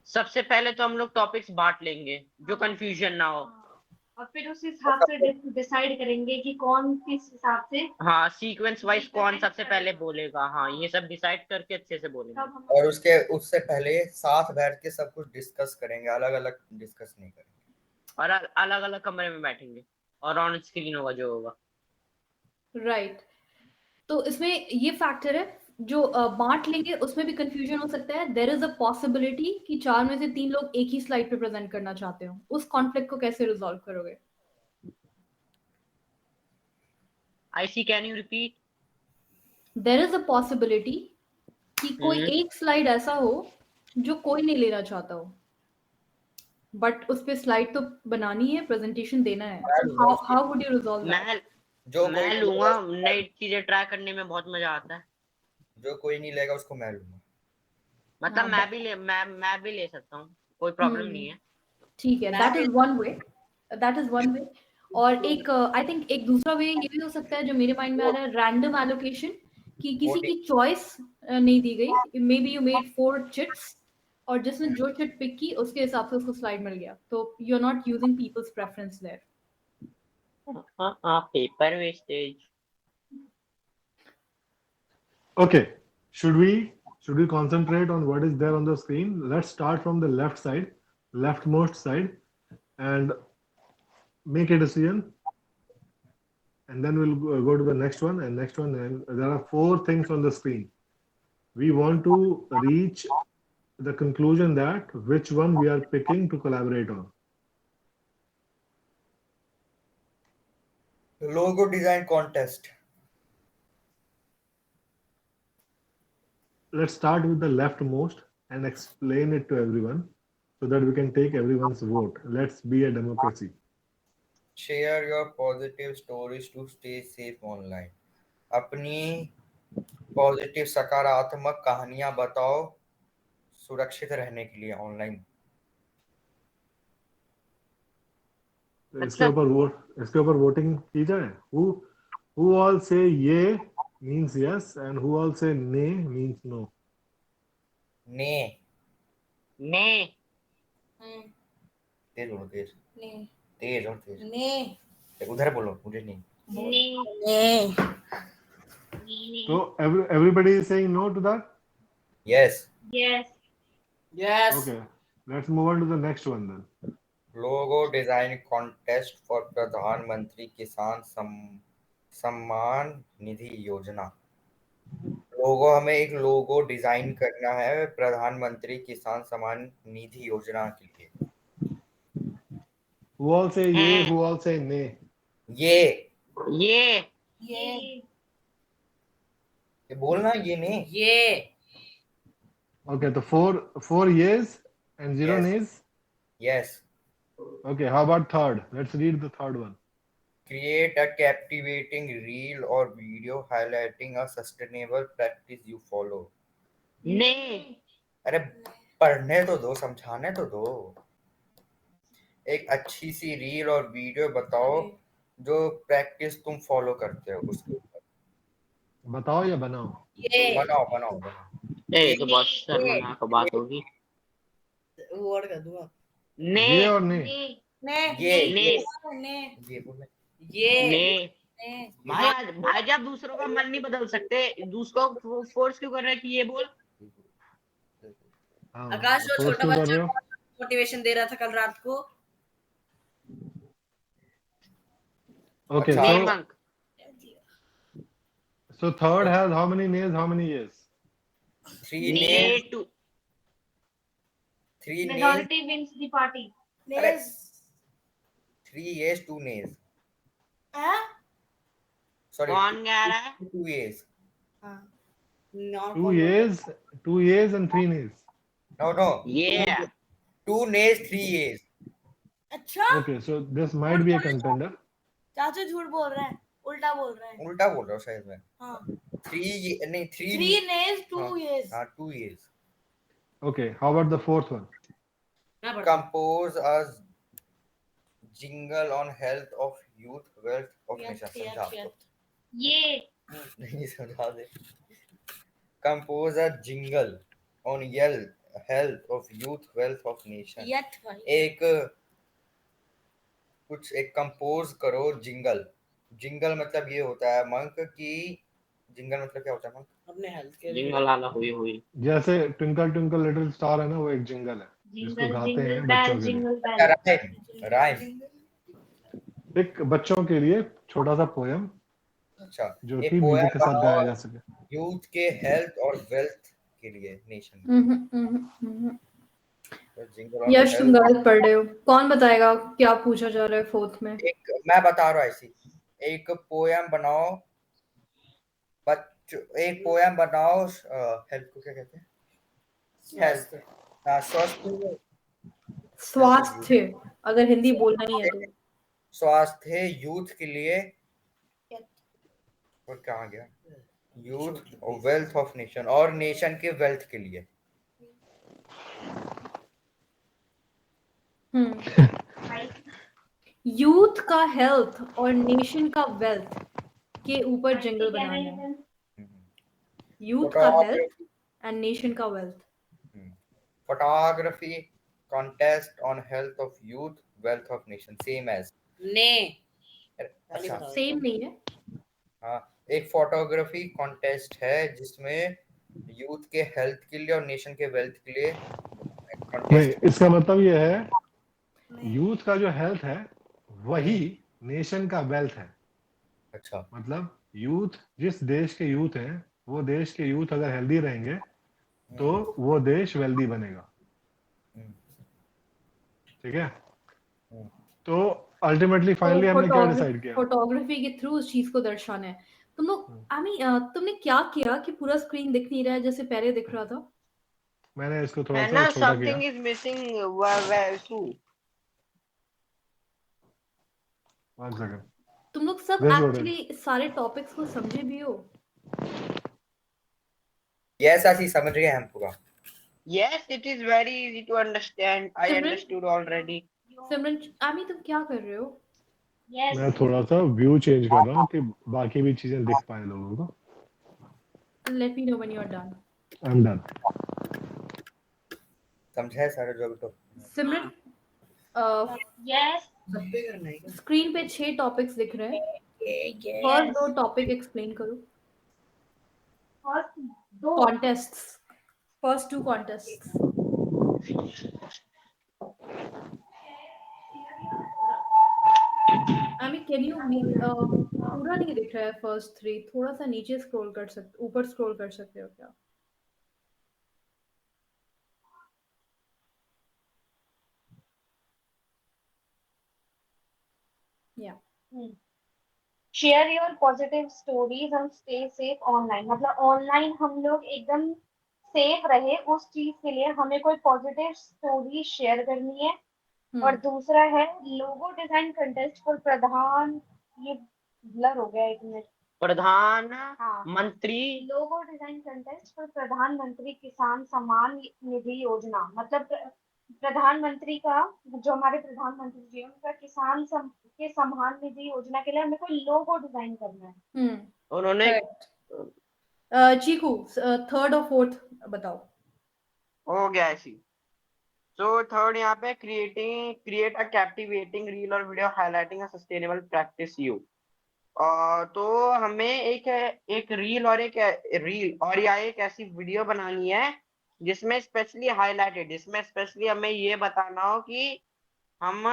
सबसे पहले तो हम लोग टॉपिक्स बांट लेंगे, जो कंफ्यूजन ना हो. और फिर उस हिसाब से डिसाइड करेंगे कि कौन किस हिसाब से. हाँ, सीक्वेंस वाइज कौन सबसे पहले बोलेगा. हाँ, ये सब डिसाइड करके अच्छे से बोलेंगे. और उससे पहले साथ बैठ के सब कुछ डिस्कस करेंगे, अलग अलग डिस्कस नहीं करेंगे. और अलग अलग कमरे में बैठेंगे और ऑन स्क्रीन होगा जो होगा. राइट. तो इसमें ये फैक्टर है, जो बांट लेंगे उसमें भी कंफ्यूजन हो सकता है. देयर इज अ पॉसिबिलिटी कि 4 में से 3 लोग एक ही स्लाइड पे प्रेजेंट करना चाहते हो. उस कॉन्फ्लिक्ट को कैसे रिजॉल्व करोगे? I see, can you repeat? There is a possibility कि कोई एक स्लाइड ऐसा हो जो कोई नहीं लेना चाहता हो, बट उस पे स्लाइड तो बनानी है, प्रेजेंटेशन देना है. How would you resolve that? मैं लूंगा. नई चीजें ट्राई करने में बहुत मजा आता है. जो कोई नहीं लेगा उसको मैं लूंगा. मतलब मैं भी ले सकता हूँ, कोई प्रॉब्लम नहीं है. ठीक है, दैट इज वन वे. और एक आई थिंक एक दूसरा वे ये भी हो सकता है जो मेरे माइंड में आ रहा है, रैंडम एलोकेशन, कि किसी की चॉइस नहीं दी गई. May be you made 4 chits और जिसने जो चिट पिक की उसके हिसाब से उसको स्लाइड मिल गया, तो you are not using people's preference there. Paper wastage. Okay, should we concentrate on what is there on the screen? Let's start from the leftmost side, and make a decision, and then we'll go to the next one and next one. And there are 4 things on the screen. We want to reach the conclusion that which one we are picking to collaborate on. Logo design contest. Let's start with the leftmost and explain it to everyone so that we can take everyone's vote. Let's be a democracy. Share your positive stories to stay safe online. अपनी positive सकारात्मक कहानियां बताओ सुरक्षित रहने के लिए online. इसके ऊपर वोटिंग की जाए. Who all say yeah means yes and who all say nay means no. ने. तेज बोलो, तेज. तेज और तेज. ने. उधर बोलो, मुझे नहीं. So everybody is saying no to that? Yes. Okay, let's move on to the next one then. Logo design contest for प्रधानमंत्री किसान सम्मान निधि योजना. लोगो, हमें एक लोगो डिजाइन करना है प्रधानमंत्री किसान सम्मान निधि योजना के लिए. Who all say yeah, who all say nay? ये ये बोलना ये नहीं. ये. Okay, so four years and zero Yes. nays. Yes. Okay, how about third? Let's read the third one. Create a captivating reel or video highlighting a sustainable practice you follow. ने अरे पढ़ने तो दो, समझाने तो दो. एक अच्छी सी रील और वीडियो बताओ जो प्रैक्टिस तुम फॉलो करते हो उसके ऊपर. बताओ या बनाओ? ये. बनाओ. ये तो बहुत शर्मनाक बात होगी. वर्ड कर दूंगा. ने ये और ने. ये बोले. ने भाई आप दूसरों का मन नहीं बदल सकते. दूसरों को फोर्स क्यों कर रहे हैं कि ये बोल. हाँ, आकाश वो force छोटा क्यों कर बच्चा रहे हो? मोटिवेशन दे रहा था कल रात को. Okay, ने monk. so third has how many nays, how many years? 3 ने nays. Two 3 nays. Majority wins the party. अरे 3 years 2 nays. Sorry. कौन गा रहा है. 2 years. 2 years and 3 nays. No. ये 2 nays 3 years. अच्छा. Okay, so this might be a contender. चाचू झूठ बोल रहे हैं. उल्टा बोल रहे हैं. उल्टा बोल रहा हूँ शायद मैं. हाँ. 3 nays 2 years. हाँ 2 years. Okay, how about the fourth one? Compose a jingle on health of youth, wealth of nation. समझा आपको. ये नहीं समझा दे. Compose a jingle on health of youth, wealth of nation. एक कंपोज करो जिंगल मतलब ये होता है मंक की. जिंगल मतलब क्या होता है मंक. अपने हेल्थ के जिंगल आला हुई. जैसे ट्विंकल ट्विंकल लिटिल स्टार है ना, वो एक जिंगल है जिसको जिंगल गाते हैं जिंगल बच्चों बेल के लिए. Jingle bell. राइम. एक बच्चों के लिए छोटा सा पोयम अच्छा. जो ये कि म्यूजिक के साथ गाया जा सके. यूथ के हेल्थ और वेल्थ के लिए नेशन. यश तुम गलत पढ़ रहे हो. कौन बताएगा क्या पूछा जा रहा है फोर्थ में? मैं बता रहा हूँ ऐसी. एक पोयम बनाओ हेल्थ को क्या कहते हैं. हेल्थ. स्वास्थ्य. अगर हिंदी बोलना ही है तो स्वास्थ्य यूथ के लिए. और कहाँ गया. यूथ और वेल्थ ऑफ नेशन और नेशन के वेल्थ के लिए. यूथ का हेल्थ और नेशन का वेल्थ के ऊपर जिंगल बनाना है. यूथ का हेल्थ एंड नेशन का wealth. Photography contest on health of youth, wealth of nation. Same as ने. अच्छा सेम नहीं है. हाँ, एक फोटोग्राफी कॉन्टेस्ट है जिसमें यूथ के हेल्थ के लिए और नेशन के वेल्थ के लिए नहीं, इसका मतलब ये है यूथ का जो हेल्थ है वही नेशन का वेल्थ है. अच्छा. मतलब यूथ, जिस देश के यूथ हैं वो देश के यूथ अगर हेल्दी रहेंगे तो वो देश वेल्दी बनेगा. ठीक है. तो अल्टीमेटली फाइनली हमने क्या डिसाइड किया. फोटोग्राफी के थ्रू उस चीज को दर्शाना है. तुम लोग तुमने क्या किया कि पूरा स्क्रीन दिख नहीं रहा है जैसे पहले दिख रहा था? मैंने इसको थोड़ा सा छोटा किया. Something is missing. One second. तुम लोग सब एक्चुअली सारे टॉपिक्स को समझे भी हो? यस आसी समझ गए हम पूरा. Yes, it is very easy to understand. I understood already. सिमरन, आमी तुम क्या कर रहे हो? Yes. मैं थोड़ा सा व्यू चेंज कर रहा हूँ कि बाकी भी चीजें दिख पाए लोगों को. Let me know when you are done. I'm done. समझा सारे जो तो. सिमरन, Yes. स्क्रीन पे 6 टॉपिक्स दिख रहे हैं. और 2 टॉपिक एक्सप्लेन करो. First दो कॉन्टेस्ट्स. फर्स्ट 2 कॉन्टेस्ट्स. आमी कैन यू पूरा नहीं दिख रहा है फर्स्ट 3. थोड़ा सा नीचे स्क्रॉल कर सकते, ऊपर स्क्रॉल कर सकते हो क्या? या share your positive stories and stay safe online, मतलब ऑनलाइन हम लोग एकदम सेफ रहे उस चीज के लिए हमें कोई पॉजिटिव स्टोरी शेयर करनी है। और दूसरा है लोगो डिजाइन कंटेस्ट फॉर प्रधान, ये ब्लर हो गया एक मिनट, प्रधानमंत्री लोगो डिजाइन कंटेस्ट फॉर प्रधानमंत्री किसान सम्मान निधि योजना, मतलब प्रधानमंत्री का, जो हमारे प्रधानमंत्री जी हैं, उनका के सम्मान निधि योजना के लिए हमें कोई लोगो डिजाइन करना है। उन्होंने चीकू थर्ड और फोर्थ बताओ। हो गया ऐसी। तो थर्ड यहाँ पे क्रिएट अ कैप्टिवेटिंग रील और video highlighting a sustainable practice you. तो हमें एक रील और या एक ऐसी वीडियो बनानी है जिसमें स्पेशली हाईलाइटेड, जिसमें स्पेशली हमें ये बताना हो कि हम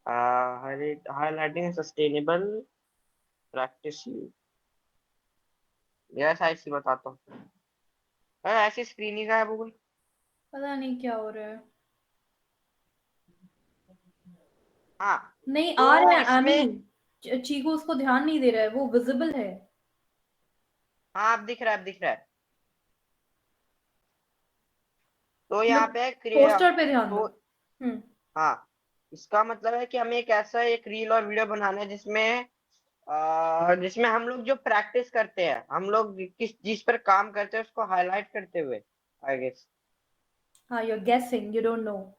highlighting sustainable practice you. Yes ऐसी बताता हूँ। ऐसी स्क्रीन ही गायब हो गई, पता नहीं क्या हो रहा है। हाँ नहीं तो आ रहा है इसमें आमी, चीकू उसको ध्यान नहीं दे रहा है, वो विजिबल है। हाँ अब दिख रहा है। तो यहाँ पे पोस्टर पे ध्यान दो। हाँ इसका मतलब है कि हमें एक रील और वीडियो बनाना है जिसमें हम लोग जो प्रैक्टिस करते हैं, हम लोग जिस पर काम करते हैं उसको हाईलाइट करते हुए, आई गेस। हाँ, you're guessing, you don't know.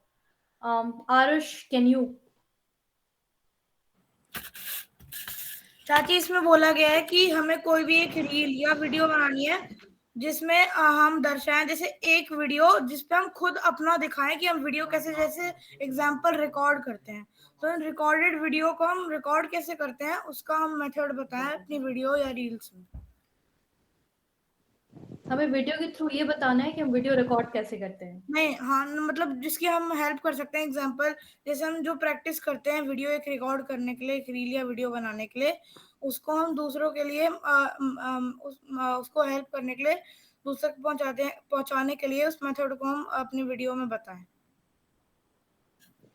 Arush, can you? चाची इसमें बोला गया है कि हमें कोई भी एक रील या वीडियो बनानी है जिसमें हम दर्शाएं, जैसे एक वीडियो जिसपे हम खुद अपना दिखाएं कि हम वीडियो कैसे, जैसे एग्जांपल रिकॉर्ड करते हैं, तो रिकॉर्डेड वीडियो को हम रिकॉर्ड कैसे करते हैं उसका हम मेथड बताएं अपनी वीडियो या रील्स में। हमें वीडियो के थ्रू ये बताना है कि हम वीडियो रिकॉर्ड कैसे करते हैं। नहीं, हाँ मतलब जिसकी हम हेल्प कर सकते हैं, एग्जांपल जैसे हम जो प्रैक्टिस करते हैं वीडियो एक रिकॉर्ड करने के लिए, एक रील या वीडियो बनाने के लिए, उसको हम दूसरों के लिए उसको हेल्प करने के लिए, दूसरे तक पहुंचाने के लिए उस मेथड को हम अपनी वीडियो में बताएं।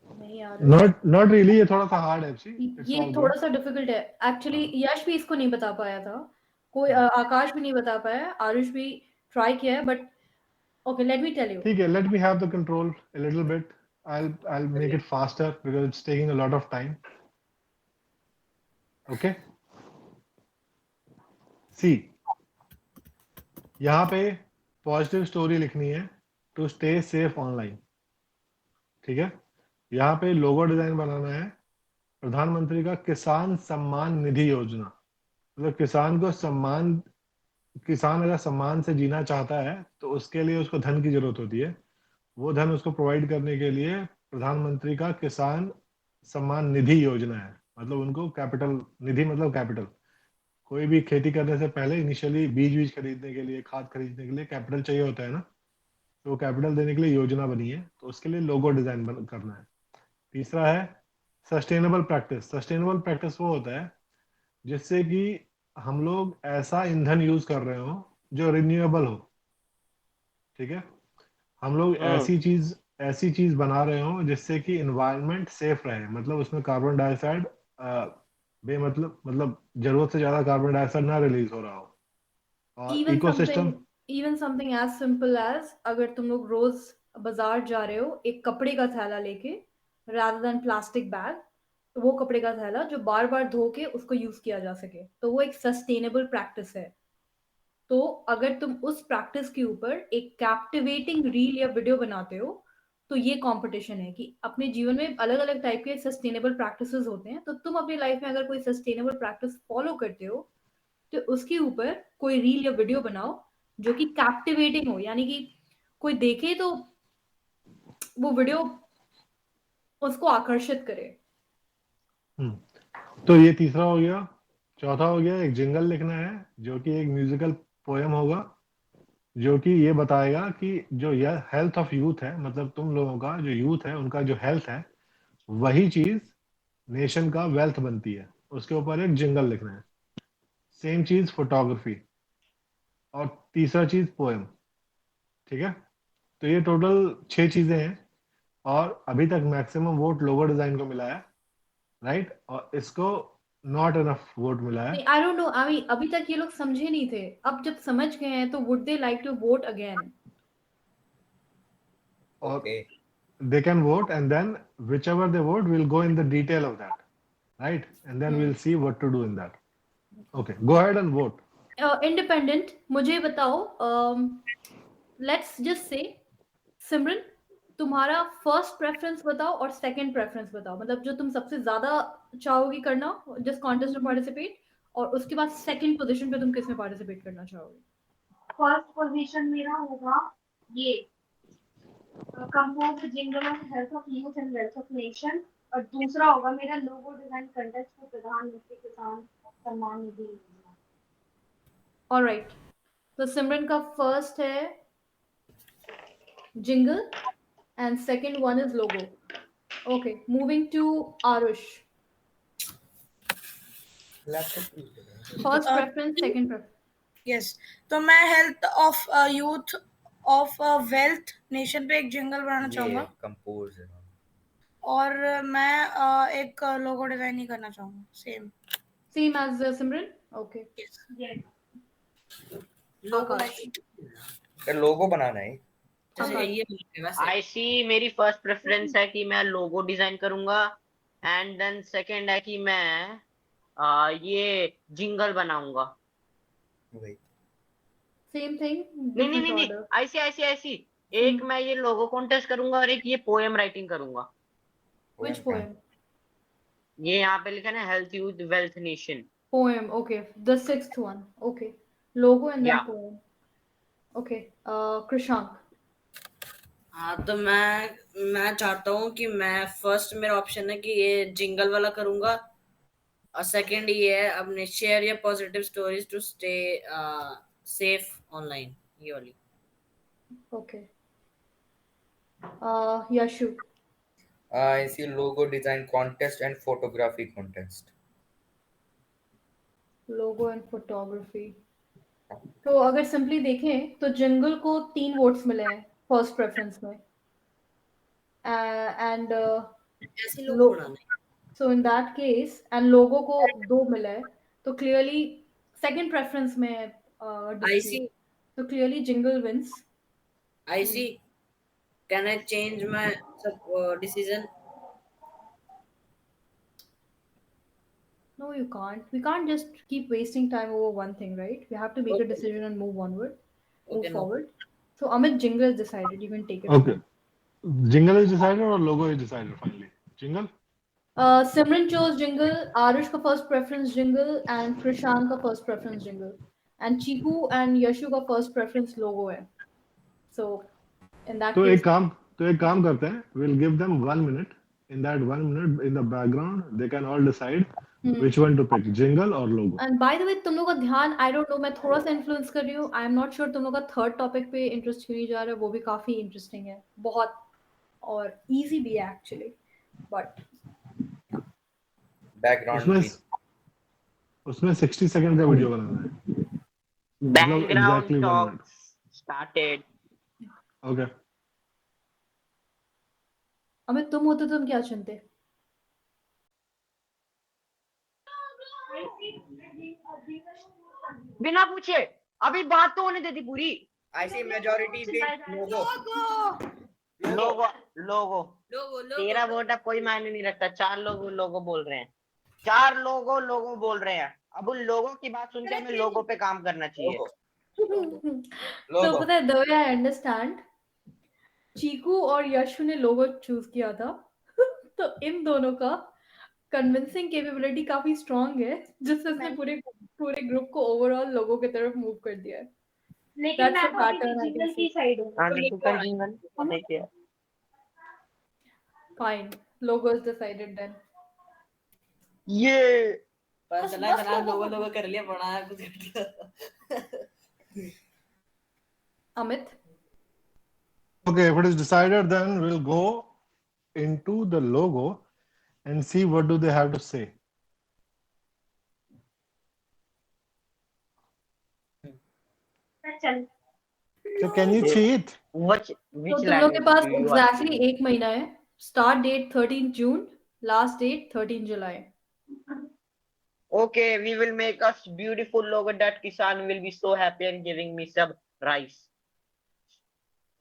नहीं यार, not really, ये थोड़ा सा हार्ड है जी। ये थोड़ा सा डिफिकल्ट है एक्चुअली। यश भी इसको नहीं बता पाया था, कोई आकाश भी नहीं बता पाया, आरुष भी ट्राई किया है, but okay, let me tell you. ठीक है, let me have the control a little bit. I'll make it faster because it's taking a lot of time. Okay? See, यहाँ पे पॉजिटिव स्टोरी लिखनी है टू स्टे सेफ ऑनलाइन। ठीक है, यहाँ पे लोगो डिजाइन बनाना है प्रधानमंत्री का किसान सम्मान निधि योजना, मतलब किसान अगर सम्मान से जीना चाहता है तो उसके लिए उसको धन की जरूरत होती है। वो धन उसको प्रोवाइड करने के लिए प्रधानमंत्री का किसान सम्मान निधि योजना है, मतलब उनको कैपिटल निधि, मतलब कैपिटल। कोई भी खेती करने से पहले इनिशियली बीज खरीदने के लिए, खाद खरीदने के लिए कैपिटल चाहिए होता है ना, तो कैपिटल देने के लिए योजना बनी है, तो उसके लिए लोगो डिजाइन करना है। तीसरा है सस्टेनेबल प्रैक्टिस। सस्टेनेबल प्रैक्टिस वो होता है जिससे कि हम लोग ऐसा ईंधन यूज कर रहे हो जो रिन्यूएबल हो। ठीक है, हम लोग ऐसी चीज बना रहे हो जिससे कि एनवायरनमेंट सेफ रहे, मतलब उसमें कार्बन डाइऑक्साइड मतलब जरूरत से ज्यादा कार्बन डाइऑक्साइड ना रिलीज हो रहा हो, और ecosystem. Even something as simple as, अगर तुम लोग रोज बाजार जा रहे हो एक कपड़े का थैला लेके rather than प्लास्टिक बैग, तो वो कपड़े का थैला जो बार बार धो के उसको यूज किया जा सके, तो वो एक सस्टेनेबल प्रैक्टिस है। तो अगर तुम उस प्रैक्टिस के ऊपर एक कैप्टिवेटिंग रील या वीडियो बनाते हो, तो ये कंपटीशन है कि अपने जीवन में अलग अलग टाइप के सस्टेनेबल प्रैक्टिसेस होते हैं, तो तुम अपनी लाइफ में अगर कोई सस्टेनेबल प्रैक्टिस फॉलो करते हो तो उसके ऊपर कोई रील या वीडियो बनाओ जो कि कैप्टिवेटिंग हो, यानी कि कोई देखे तो वो वीडियो उसको आकर्षित करे। तो ये तीसरा हो गया। चौथा हो गया, एक जिंगल लिखना है जो कि एक म्यूजिकल पोएम होगा, जो कि ये बताएगा कि जो यह हेल्थ ऑफ यूथ है, मतलब तुम लोगों का जो यूथ है उनका जो हेल्थ है वही चीज नेशन का वेल्थ बनती है, उसके ऊपर एक जिंगल लिखना है। सेम चीज फोटोग्राफी, और तीसरा चीज पोएम। ठीक है, तो ये टोटल 6 चीजें हैं, और अभी तक मैक्सिमम वोट लोगो डिजाइन को मिला है। राइट, और इसको नॉट इनफ वोट मिला है. आई डोंट नो, अभी तक ये लोग समझे नहीं थे, अब जब समझ गए हैं तो would they like to vote again? Okay. They can vote, and then whichever they vote, we'll go in the detail of that, right? And then we'll see what to do in that. Okay, go ahead and vote. Independent, मुझे बताओ, let's just say सिमरन, तुम्हारा first preference बताओ और second preference बताओ, मतलब जो तुम सबसे ज्यादा चाहोगी करना जिस कॉन्टेस्ट में पार्टिसिपेट, और उसके बाद सेकंड पोजीशन पे तुम किस में पार्टिसिपेट करना चाहोगे? फर्स्ट पोजीशन मेरा होगा ये compose jingle on health of youth and wealth of nation, और दूसरा होगा मेरा लोगो डिजाइन कंटेस्ट फॉर प्रधानमंत्री किसान सम्मान निधि योजना. ऑलराइट, तो सिमरन का फर्स्ट है jingle and second one is logo. Okay, moving to Aarush. First preference, second preference. Yes, तो मैं health of youth of wealth nation पे एक जिंगल बनाना चाहूंगा, कंपोज और मैं एक लोगो डिजाइन ही करना चाहूंगा, सेम एज सिमरन. ओके, लोगो बनाना है. जैसे ये वैसे आईसी मेरी फर्स्ट प्रेफरेंस है कि मैं लोगो डिजाइन करूंगा, एंड देन सेकंड है कि मैं ये जिंगल बनाऊंगा. वही. Same thing. नहीं, ऐसी एक मैं ये लोगो कॉन्टेस्ट करूंगा और एक ये पोएम राइटिंग करूंगा. Which poem? ये यहाँ पे लिखा है health youth wealth nation poem. Okay, the sixth one. Okay, logo and then Yeah. Poem. Okay, Krishank. हाँ, तो मैं चाहता हूँ कि मैं फर्स्ट, मेरा ऑप्शन है कि ये जिंगल वाला करूंगा, और सेकंड ये है अपने share your positive stories to stay safe online, ये वाली. Okay, Yashu. I see logo design contest and photography contest. Logo and photography. तो अगर सिंपली देखें तो जिंगल को 3 वोट्स मिले हैं फर्स्ट प्रेफरेंस में, एंड ऐसे लोगो बनाना है. So in that case, and logo को 2 मिला है, तो क्लियरली सेकंड प्रेफरेंस में I see. तो clearly jingle wins. I see. Can I change my decision? No, you can't. We can't just keep wasting time over one thing, right? We have to make a decision and move onward, move Okay, no. forward. So Amit, jingle is decided. You can take it. Okay, jingle is decided or logo is decided finally? Jingle. Simran chose jingle. Arush ka first preference jingle, and Krishan ka first preference jingle, and Chiku and Yashu ka first preference logo hai. So in that तो case, एक काम करते हैं. We'll give them 1 minute. In that 1 minute, in the background, they can all decide which one to pick, jingle or logo. And by the way, तुम लोग का ध्यान, I don't know, मैं थोड़ा सा इन्फ्लुएंस कर रही हूँ. I am not sure तुम लोग का थर्ड टॉपिक पे इंटरेस्ट क्यों नहीं जा रहा है. वो भी काफी इंटरेस्टिंग है, बहुत, और इजी भी है एक्चुअली, बट Background. उसमें 60 सेकंड का वीडियो बनाना है. Background exactly 1 minute. Talks started. Okay. Amit, तुम होते तो तुम क्या चुनते? बिना पूछे, अभी बात तो होने देती पूरी. I see majority pick logo. लोगो तेरा वोट अब कोई मायने नहीं रखता. 4 लोग लोगो बोल रहे हैं, 4 लोगो बोल रहे हैं. अब उन लोगों की बात सुन के हमें लोगों पे काम करना चाहिए. तो पता है, the way I understand, चीकू और यशु ने लोगो चूज किया था. तो इन दोनों का कन्विंसिंग कैपेबिलिटी काफी स्ट्रांग है, जिससे उसने पूरे ग्रुप को ओवरऑल लोगों की तरफ मूव कर दिया है. लेकिन मैं तो जिंगल की साइड हूँ. Fine, logo is decided then. ये पर चला इतना लोगो कर लिया, बनाया कुछ कर दिया. Amit? Okay, if it is decided, then we'll go into the logo and see what do they have to say. चल. So can you cheat? which तो तुम लोग के पास एग्जैक्टली 1 महीना है. Start date 13 June, Last date 13 July. Okay, we will make a beautiful logo that Kisan will be so happy and giving me some rice.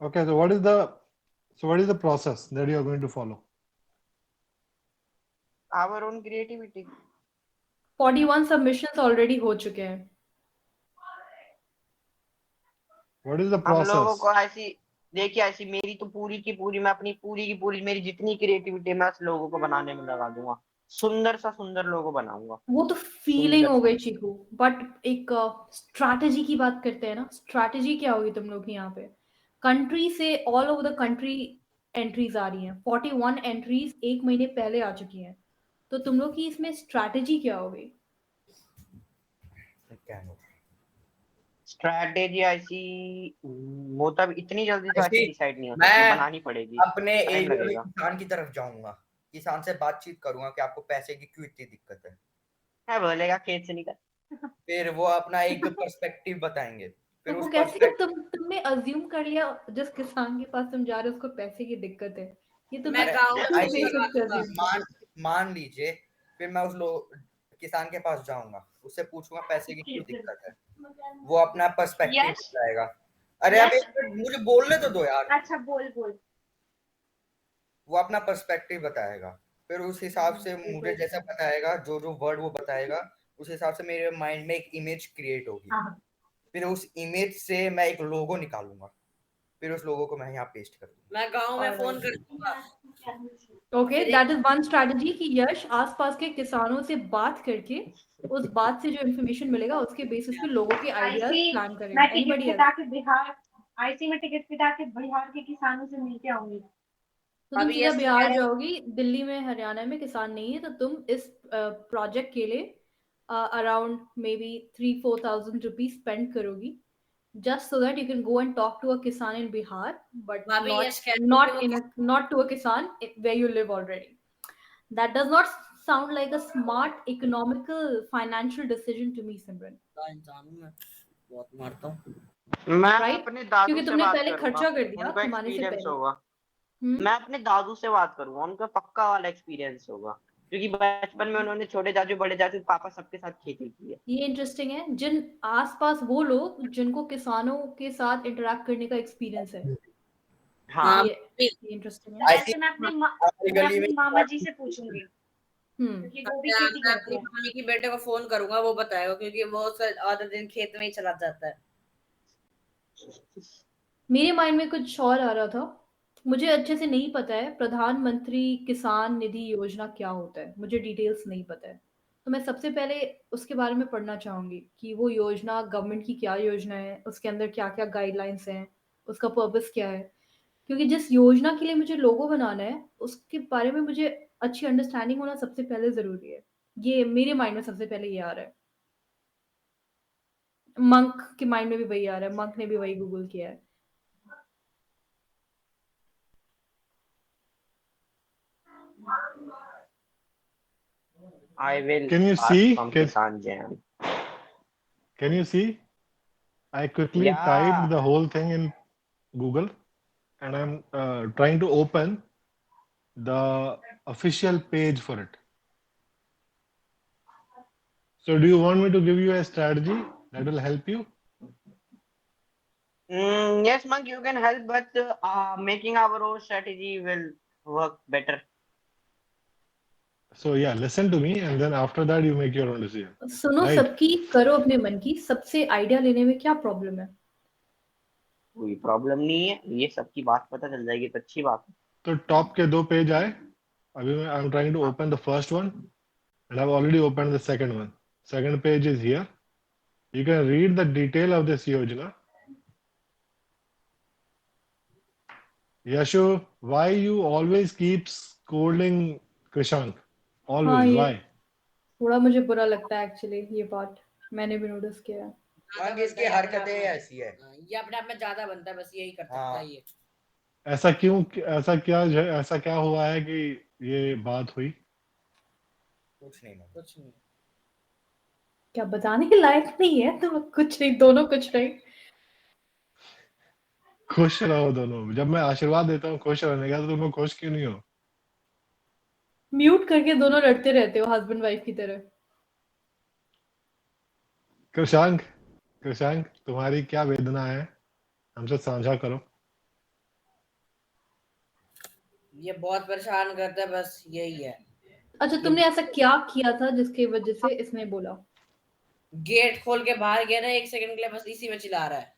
Okay, so what is the process that you are going to follow? Our own creativity. 41 submissions already हो चुके हैं. What is the हम लोगों process? को ऐसी देखिए, ऐसी मेरी तो पूरी की पूरी, मैं अपनी पूरी की पूरी मेरी जितनी क्रिएटिविटी मैं उस लोगों को बनाने में लगा दूंगा. सुंदर सा सुंदर लोगो बनाऊंगा. वो तो फीलिंग हो गई चीकू, बट एक स्ट्रैटेजी की बात करते हैं ना. स्ट्रैटेजी क्या होगी तुम लोग की यहाँ पे? कंट्री से all over the country entries आ रही हैं. 41 एंट्रीज एक महीने पहले आ चुकी हैं. तो तुम लोग की इसमें स्ट्रैटेजी क्या होगी? स्ट्रैटेजी ऐसी वो तब इतनी जल्दी तो ऐसी डिसाइड नहीं होती, मैं बनानी पड़ेगी. अपने टाइम एरिया में लगेगा. किसान की तरफ जाऊंगा, किसान से बातचीत करूंगा कि आपको पैसे की क्यों इतनी दिक्कत है. क्या बोलेगा, खेत से निकल. फिर वो अपना एक पर्सपेक्टिव बताएंगे. फिर तो उस वो कैसे तुमने अज्यूम कर लिया जिस किसान के पास तुम जा रहे हो उसको पैसे की दिक्कत है? ये तो मैं मान लीजिए, फिर मैं उस किसान के पास जाऊंगा, उससे पूछूंगा पैसे की क्यों दिक्कत है. वो अपना पर्सपेक्टिव बताएगा. अरे अब मुझे बोलने तो दो यार. अच्छा बोल. वो अपना पर्सपेक्टिव बताएगा, फिर उस हिसाब से मुझे जैसा बताएगा, जो वर्ड वो बताएगा, उस हिसाब से मेरे माइंड में एक इमेज क्रिएट होगी. फिर उस इमेज से मैं एक लोगो निकालूंगा, फिर उस लोगो को मैं यहाँ पेस्ट कर दूंगा. मैं गांव में फोन कर दूंगा. Okay, that is one strategy कि यश आसपास के किसानों से बात करके उस बात से जो इंफॉर्मेशन मिलेगा उसके बेसिस पे लोगों के आइडियाज प्लान करेगा. एनीबॉडी में टिकट कटा के बिहार के किसानों से मिलके आऊंगी. तो तुम सीधा बिहार जाओगी. दिल्ली में हरियाणा में किसान नहीं है, तो तुम इस प्रोजेक्ट के लिए around may be 3-4,000 rupees spend करोगी, just so that you can go and talk to a kisan in Bihar, but not to a kisan where you live already. That does not sound like a smart, economical, financial decision to me, Simran. बहुत मारता हूँ. मैं Right? अपने दादू क्योंकि से तुमने बात पहले करूंगा. खर्चा कर दिया उनका कमाने से एक्सपीरियंस पहले. होगा. मैं अपने दादू से बात करूंगा, उनका पक्का वाला एक्सपीरियंस होगा, क्योंकि बचपन में उन्होंने छोटे चाचू, बड़े चाचू, पापा सबके साथ खेती की है. ये इंटरेस्टिंग है. जिन आसपास वो लोग जिनको किसानों के साथ इंटरेक्ट करने का एक्सपीरियंस है. हाँ, ये इंटरेस्टिंग है. ऐसे मैं अपने मामा जी से पूछूंगी, क्योंकि वो भी खेती करते हैं. मम्मी की बेटे को फोन करूंगा, वो बताएगा, क्योंकि वो आधा दिन खेत में ही चला जाता है. मेरे माइंड में कुछ और आ रहा था. मुझे अच्छे से नहीं पता है प्रधानमंत्री किसान निधि योजना क्या होता है. मुझे डिटेल्स नहीं पता है, तो मैं सबसे पहले उसके बारे में पढ़ना चाहूंगी कि वो योजना गवर्नमेंट की क्या योजना है, उसके अंदर क्या क्या गाइडलाइंस हैं, उसका पर्पस क्या है. क्योंकि जिस योजना के लिए मुझे लोगो बनाना है उसके बारे में मुझे अच्छी अंडरस्टैंडिंग होना सबसे पहले जरूरी है. ये मेरे माइंड में सबसे पहले ये आ रहा है. मंक के माइंड में भी वही आ रहा है. मंक ने भी वही गूगल किया है. I will. Can you see? Kisan Jam. Can you see? I quickly typed the whole thing in Google, and I'm trying to open the official page for it. So do you want me to give you a strategy that will help you? Yes, Monk, you can help, but making our own strategy will work better. So yeah, listen to me, and then after that you make your own decision. सुनो, Right. सबकी करो अपने मन की. सबसे idea लेने में क्या प्रॉब्लम है? कोई प्रॉब्लम नहीं है, ये सबकी बात पता चल जाएगी तो अच्छी बात है. तो टॉप के 2 पेज आए. अभी मैं I'm trying to open the first one, and I've already opened the second one. Second page is here. You can read the detail of this yojana. Yashu, why you always keep scolding Krishank? Always. हाँ, Why? थोड़ा मुझे बुरा लगता है actually. ये बात मैंने भी नोटिस किया है. मंग इसकी हरकतें ऐसी है. ये अपने आप में ज्यादा बनता है, बस यही कर सकता है ये. ऐसा क्यों? ऐसा क्या हुआ है कि ये बात हुई? कुछ नहीं. क्या बताने के लायक नहीं है? तो कुछ नहीं, दोनों कुछ नहीं. खुश रहो दोनों. जब मैं आशीर्वाद देता हूँ खुश रहने का, तो तुम लोग खुश क्यों नहीं हो? म्यूट करके दोनों लड़ते रहते हो हस्बैंड वाइफ की तरह। कृषांक, कृषांक तुम्हारी क्या वेदना है, हमसे साझा करो। ये बहुत परेशान करता है, बस यही है। अच्छा, तुमने ऐसा क्या किया था जिसकी वजह से इसने बोला? गेट खोल के बाहर गया ना 1 सेकंड के लिए, बस इसी में चिल्ला रहा है,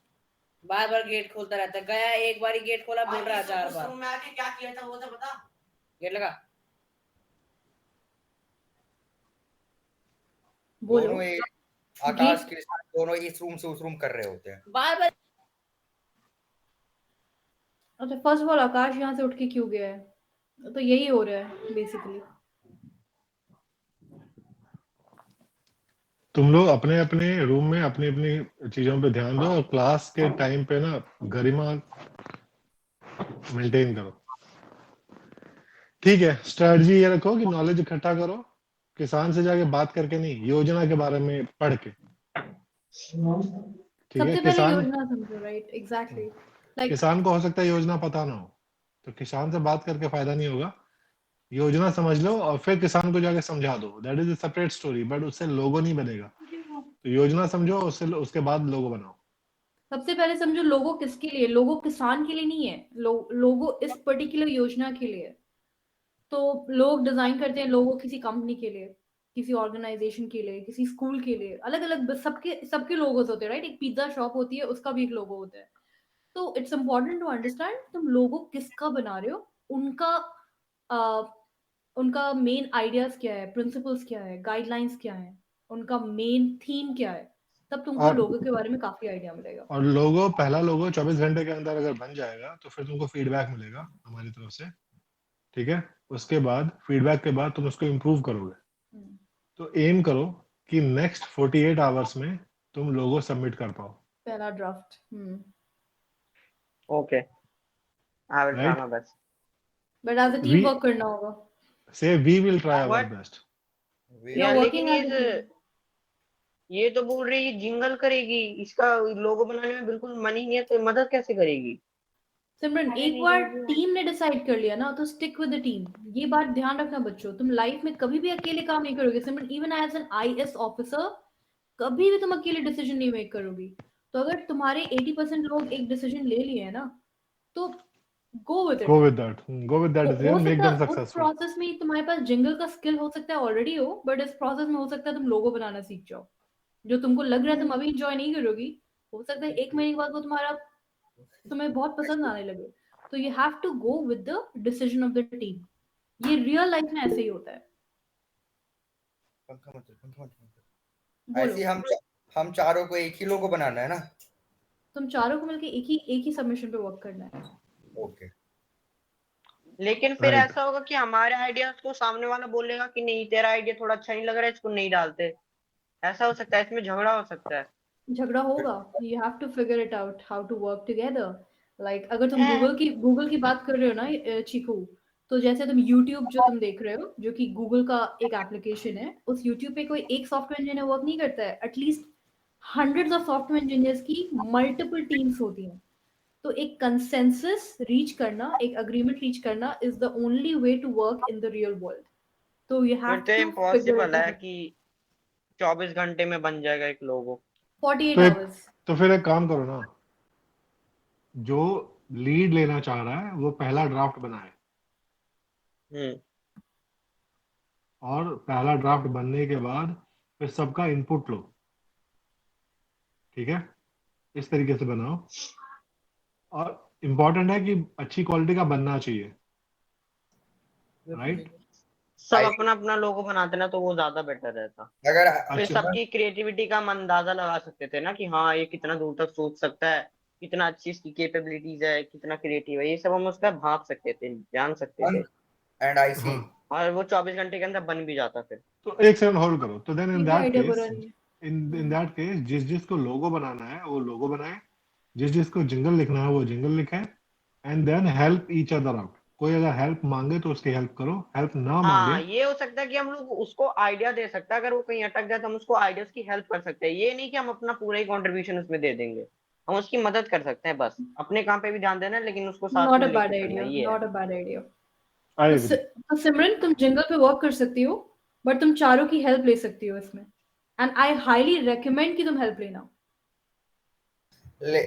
बार बार गेट खोलता रहता है। गया एक बार ही गेट खोला, बोल रहा है 4 बार। मैं आके क्या किया था वो तो बता। गेट लगा। बोलो। दोनों एक आकाश गेट के साथ दोनों इस रूम से उस रूम कर रहे होते हैं। बार बार। अच्छा, फर्स्ट ऑफ ऑल आकाश यहाँ से उठ के क्यों गया है? तो यही हो रहा है बेसिकली। तुम लोग अपने अपने रूम में अपनी अपनी चीजों पे ध्यान दो और क्लास के टाइम पे ना गरिमा मेंटेन करो। ठीक है, स्ट्रेटजी ये रखो कि नॉलेज इकट्ठा करो, किसान से जाके बात करके नहीं, योजना के बारे में पढ़ के। ठीक है, सबसे पहले किसान योजना समझो, राइट? एग्जैक्टली। लाइक किसान को हो सकता है योजना पता ना हो, तो किसान से बात करके फायदा नहीं होगा। योजना समझ लो और फिर किसान को जाके समझा दो, that is a separate story, but उससे लोगो नहीं बनेगा। तो योजना समझो, उसके बाद लोगो बनाओ। सबसे पहले समझो लोगो किसके लिए, लोगो किसान के लिए नहीं है, लोगो इस पर्टिकुलर योजना के लिए है। तो लोग डिजाइन करते हैं लोगो किसी कंपनी के लिए, किसी ऑर्गेनाइजेशन के लिए, किसी स्कूल के लिए, अलग अलग सबके सबके लोगोस होते हैं, राइट? एक पिज्जा शॉप होती है, उसका भी एक लोगो होता है। तो इट्स इम्पोर्टेंट टू अंडरस्टैंड तुम लोगो किसका बना रहे हो, उनका उनका मेन आइडियाज क्या है, प्रिंसिपल्स क्या है, गाइडलाइंस क्या है, उनका मेन थीम क्या है, तब तुमको और लोगो के बारे में काफी आइडिया मिलेगा। और लोगो, पहला लोगो 24 घंटे के अंदर अगर बन जाएगा तो फिर तुमको फीडबैक मिलेगा हमारी तरफ से। ठीक है, उसके बाद फीडबैक के बाद तुम उसको इम्प्रूव करोगे। तो एम करो कि नेक्स्ट 48 आवर्स में तुम लोगो सबमिट कर पाओ। पहला draft. Okay, I will try right, my best. But as a team we work करना होगा। So we will try our but best. You are लेकिन वर्किंग एज अ टीम। ये तो बोल रही है जिंगल करेगी, इसका लोगो बनाने में बिल्कुल मन ही नहीं है, तो मदद कैसे करेगी? सिमरन, अरे एक नहीं बार नहीं टीम ने डिसाइड कर लिया ना तो स्टिक विद द टीम। ये बात ध्यान रखना बच्चों, तुम लाइफ में कभी भी अकेले काम नहीं करोगे। Simran, even as an IAS officer कभी भी तुम अकेले डिसीजन नहीं मेक करोगी। तो अगर तुम्हारे 80% लोग एक डिसीजन ले लिए हैं ना, तो go with go it. With that, go with that हो डिसीजन, मेक सकता देम है उस सक्सेसफुल। प्रोसेस में तुम्हारे पास जिंगल का स्किल हो सकता है ऑलरेडी हो, बट इस प्रोसेस में हो सकता है तुम लोगो बनाना सीख जाओ। जो तुमको लग रहा है तुम अभी इंजॉय नहीं करोगी, हो सकता है 1 महीने के बाद वो तुम्हें बहुत पसंद आने लगे। तो you have to go with the decision of the team. ये रियल लाइफ में ऐसे ही होता है। पंखा मत बोलो। ऐसे हम चारों को एक ही लोगो बनाना है ना। तुम चारों को मिलकर एक ही सबमिशन पे वर्क करना है। ओके, लेकिन फिर राइट, ऐसा होगा कि हमारे आइडियाज को सामने वाला बोलेगा कि नहीं, तेरा आइडिया थोड़ा अच्छा नहीं लग रहा है, इसको नहीं डालते। ऐसा हो सकता है, इसमें झगड़ा हो सकता है। झगड़ा होगा। You have to figure it out how to work together. Like अगर तुम गूगल की बात कर रहे हो ना चीकू, तो जैसे तुम यूट्यूब जो तुम देख रहे हो, जो कि गूगल का एक एप्लीकेशन है, उस यूट्यूब पे कोई एक सॉफ्टवेयर इंजीनियर वर्क नहीं करता है। At least hundreds of software engineers की मल्टीपल टीम्स होती हैं। तो एक कंसेंसस रीच करना, एक अग्रीमेंट रीच करना is the only way to work in the real world. तो यू फिर हैव तो टू फिगर इट इम्पॉसिबल है आउट। कि 24 घंटे में बन जाएगा एक लोगो। 48 तो आवर्स। फिर एक काम करो ना, जो लीड लेना चाह रहा है वो पहला ड्राफ्ट बनाए, और पहला ड्राफ्ट बनने के बाद फिर सबका इनपुट लो। ठीक है, इस तरीके से बनाओ। और इम्पोर्टेंट है कि अच्छी क्वालिटी का बनना चाहिए, राइट? सब अपना अपना लोगो बनाते ना तो वो ज्यादा बेटर रहता। अगर फिर अच्छा, सबकी क्रिएटिविटी का हम अंदाजा लगा सकते थे ना कि हाँ ये कितना दूर तक सोच सकता है, कितना अच्छी इसकी कैपेबिलिटीज है, कितना क्रिएटिव है, ये सब हम उसका भाप सकते थे, जान सकते थे। एंड आई सी हाँ, और वो 24 घंटे के अंदर बन भी जाता फिर। तो एक सेकंड होल्ड करो। तो देन ये भी आइडिया बुरा नहीं है। इन दैट केस जिस जिसको लोगो बनाना है वो लोगो बनाए, जिस जिसको जिंगल लिखना है वो जिंगल लिखे, and then help each other out. कोई अगर हेल्प मांगे तो उसकी हेल्प करो, हेल्प ना मांगे। हाँ, ये हो सकता है कि हम लोग उसको आइडिया दे सकते हैं, अगर वो कहीं अटक जाए तो हम उसको आइडियाज की हेल्प कर सकते हैं। ये नहीं कि हम अपना पूरा ही कंट्रीब्यूशन उसमें दे देंगे, हम उसकी मदद कर सकते हैं। बस अपने काम पे भी ध्यान देना है, लेकिन उसको साथ नॉट में अ बैड लेके चलना आइडिया, है, ये है। Not a bad idea. I तो एग्री। सिमरन तुम जिंगल पे वर्क कर सकती हो, बट तुम चारों की हेल्प ले सकती हो इसमें, एंड आई हाईली रेकमेंड कि तुम हेल्प लेना।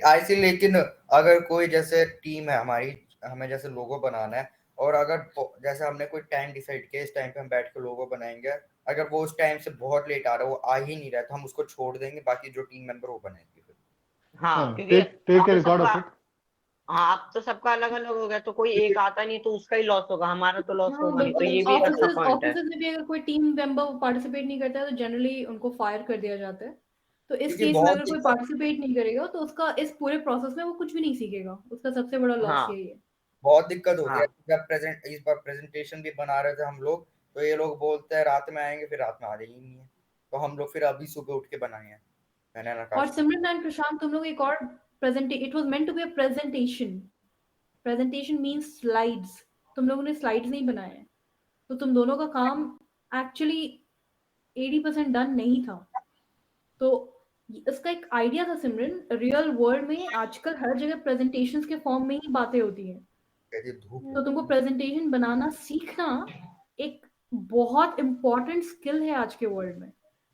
ऐसी लेकिन अगर कोई जैसे टीम है हमारी, हमें जैसे लोगो बनाना है, और अगर जैसे हमने कोई टाइम डिसाइड किया इस टाइम पे हम बैठ के लोगो बनाएंगे, अगर वो उस टाइम से बहुत लेट आ रहा है, वो आ ही नहीं रहा है, तो हम उसको छोड़ देंगे, बाकी जो टीम मेंबर वो बनाएंगे फिर। हाँ, क्योंकि टेक ए अब रिकॉर्ड ऑफ सबका इट। हाँ अब तो सबका अलग अलग हो गया, तो कोई एक आता नहीं तो उसका ही लॉस होगा, हमारा तो लॉस हाँ, होगा नहीं, तो ये भी एक अच्छा पॉइंट है। ऑफिसेज में भी अगर कोई टीम मेंबर पार्टिसिपेट नहीं करता है तो जनरली उनको फायर कर दिया जाता है। तो इस क्योंकि केस में बहुत अगर कोई दिक्कत पार्टिसिपेट नहीं करेगा तो उसका इस पूरे प्रोसेस में वो कुछ भी नहीं सीखेगा, उसका सबसे बड़ा लॉस हाँ यही है। बहुत दिक्कत होती है। हाँ जब इस बार प्रेजेंटेशन भी बना रहे थे हम लोग, तो ये लोग बोलते हैं रात में आएंगे, फिर रात में आते ही नहीं है, तो हम लोग फिर अभी सुबह उठ के बनाए हैं, मैंने और नकाश। सिमरन एंड प्रशांत तुम लोग एक और it was meant to be a presentation means slides, तुम लोगों ने स्लाइड्स नहीं बनाए हैं, तो तुम दोनों का काम एक्चुअली 80% डन नहीं था। तो इसका एक आइडिया था सिमरन, रियल वर्ल्ड में आजकल हर जगह प्रेजेंटेशंस के फॉर्म में ही बातें होती हैं, कहती धूप तो तुमको प्रेजेंटेशन बनाना सीखना एक बहुत इंपॉर्टेंट स्किल है आज के वर्ल्ड में।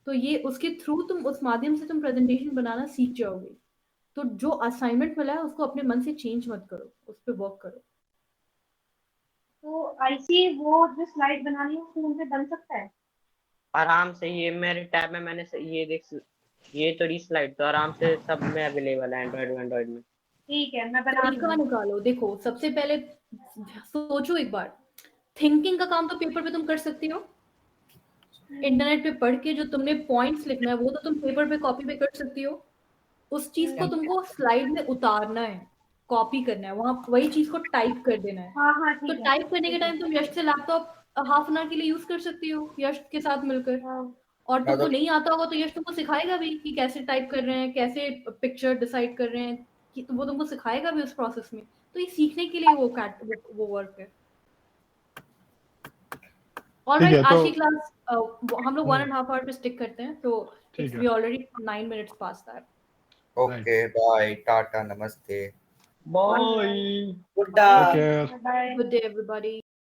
तो ये उसके थ्रू तुम उस माध्यम से तुम प्रेजेंटेशन बनाना सीख जाओगे। तो जो असाइनमेंट मिला है उसको अपने मन से चेंज मत करो, उस पर वर्क करो। तो आईसी वो जो स्लाइड बनानी है वो फोन पे बन सकता है? आराम से, ये मेरे टैब में मैंने ये देख, ये तो स्लाइड तो आराम से सब में अवेलेबल है, एंड्रॉइड में। ठीक है, मैं बना तरीका लूंगी। निकालो। देखो सबसे पहले सोचो एक बार, थिंकिंग का काम तो पेपर पे तुम कर सकती हो, इंटरनेट पे पढ़ के जो तुमने पॉइंट्स लिखना है वो तो तुम पेपर पे कॉपी पे कर सकती हो। उस चीज को तुमको स्लाइड में उतारना है, कॉपी करना है, वहां वही चीज को टाइप कर देना है। हाँ हाँ तो ठीक है। टाइप करने के ठीक है। टाइम तुम यश से लैपटॉप हाफ एन आवर के लिए यूज कर सकती हो, यश के साथ मिलकर। हाँ और हाँ, तुमको तो नहीं आता होगा तो यश तुमको सिखाएगा भी कि कैसे टाइप कर रहे हैं, कैसे पिक्चर डिसाइड कर रहे हैं, कि वो तुमको सिखाएगा भी उस प्रोसेस में। तो ये सीखने के लिए वो वर्क है। ठीक है ऑलराइट, तो आज की क्लास हम लोग 1.5 आवर पे स्टिक करते हैं, तो ठीक इट्स है। We already 9 minutes pass that. Okay bye, टाटा, नमस्ते, bye. Good day. Take care. Bye. Good day everybody.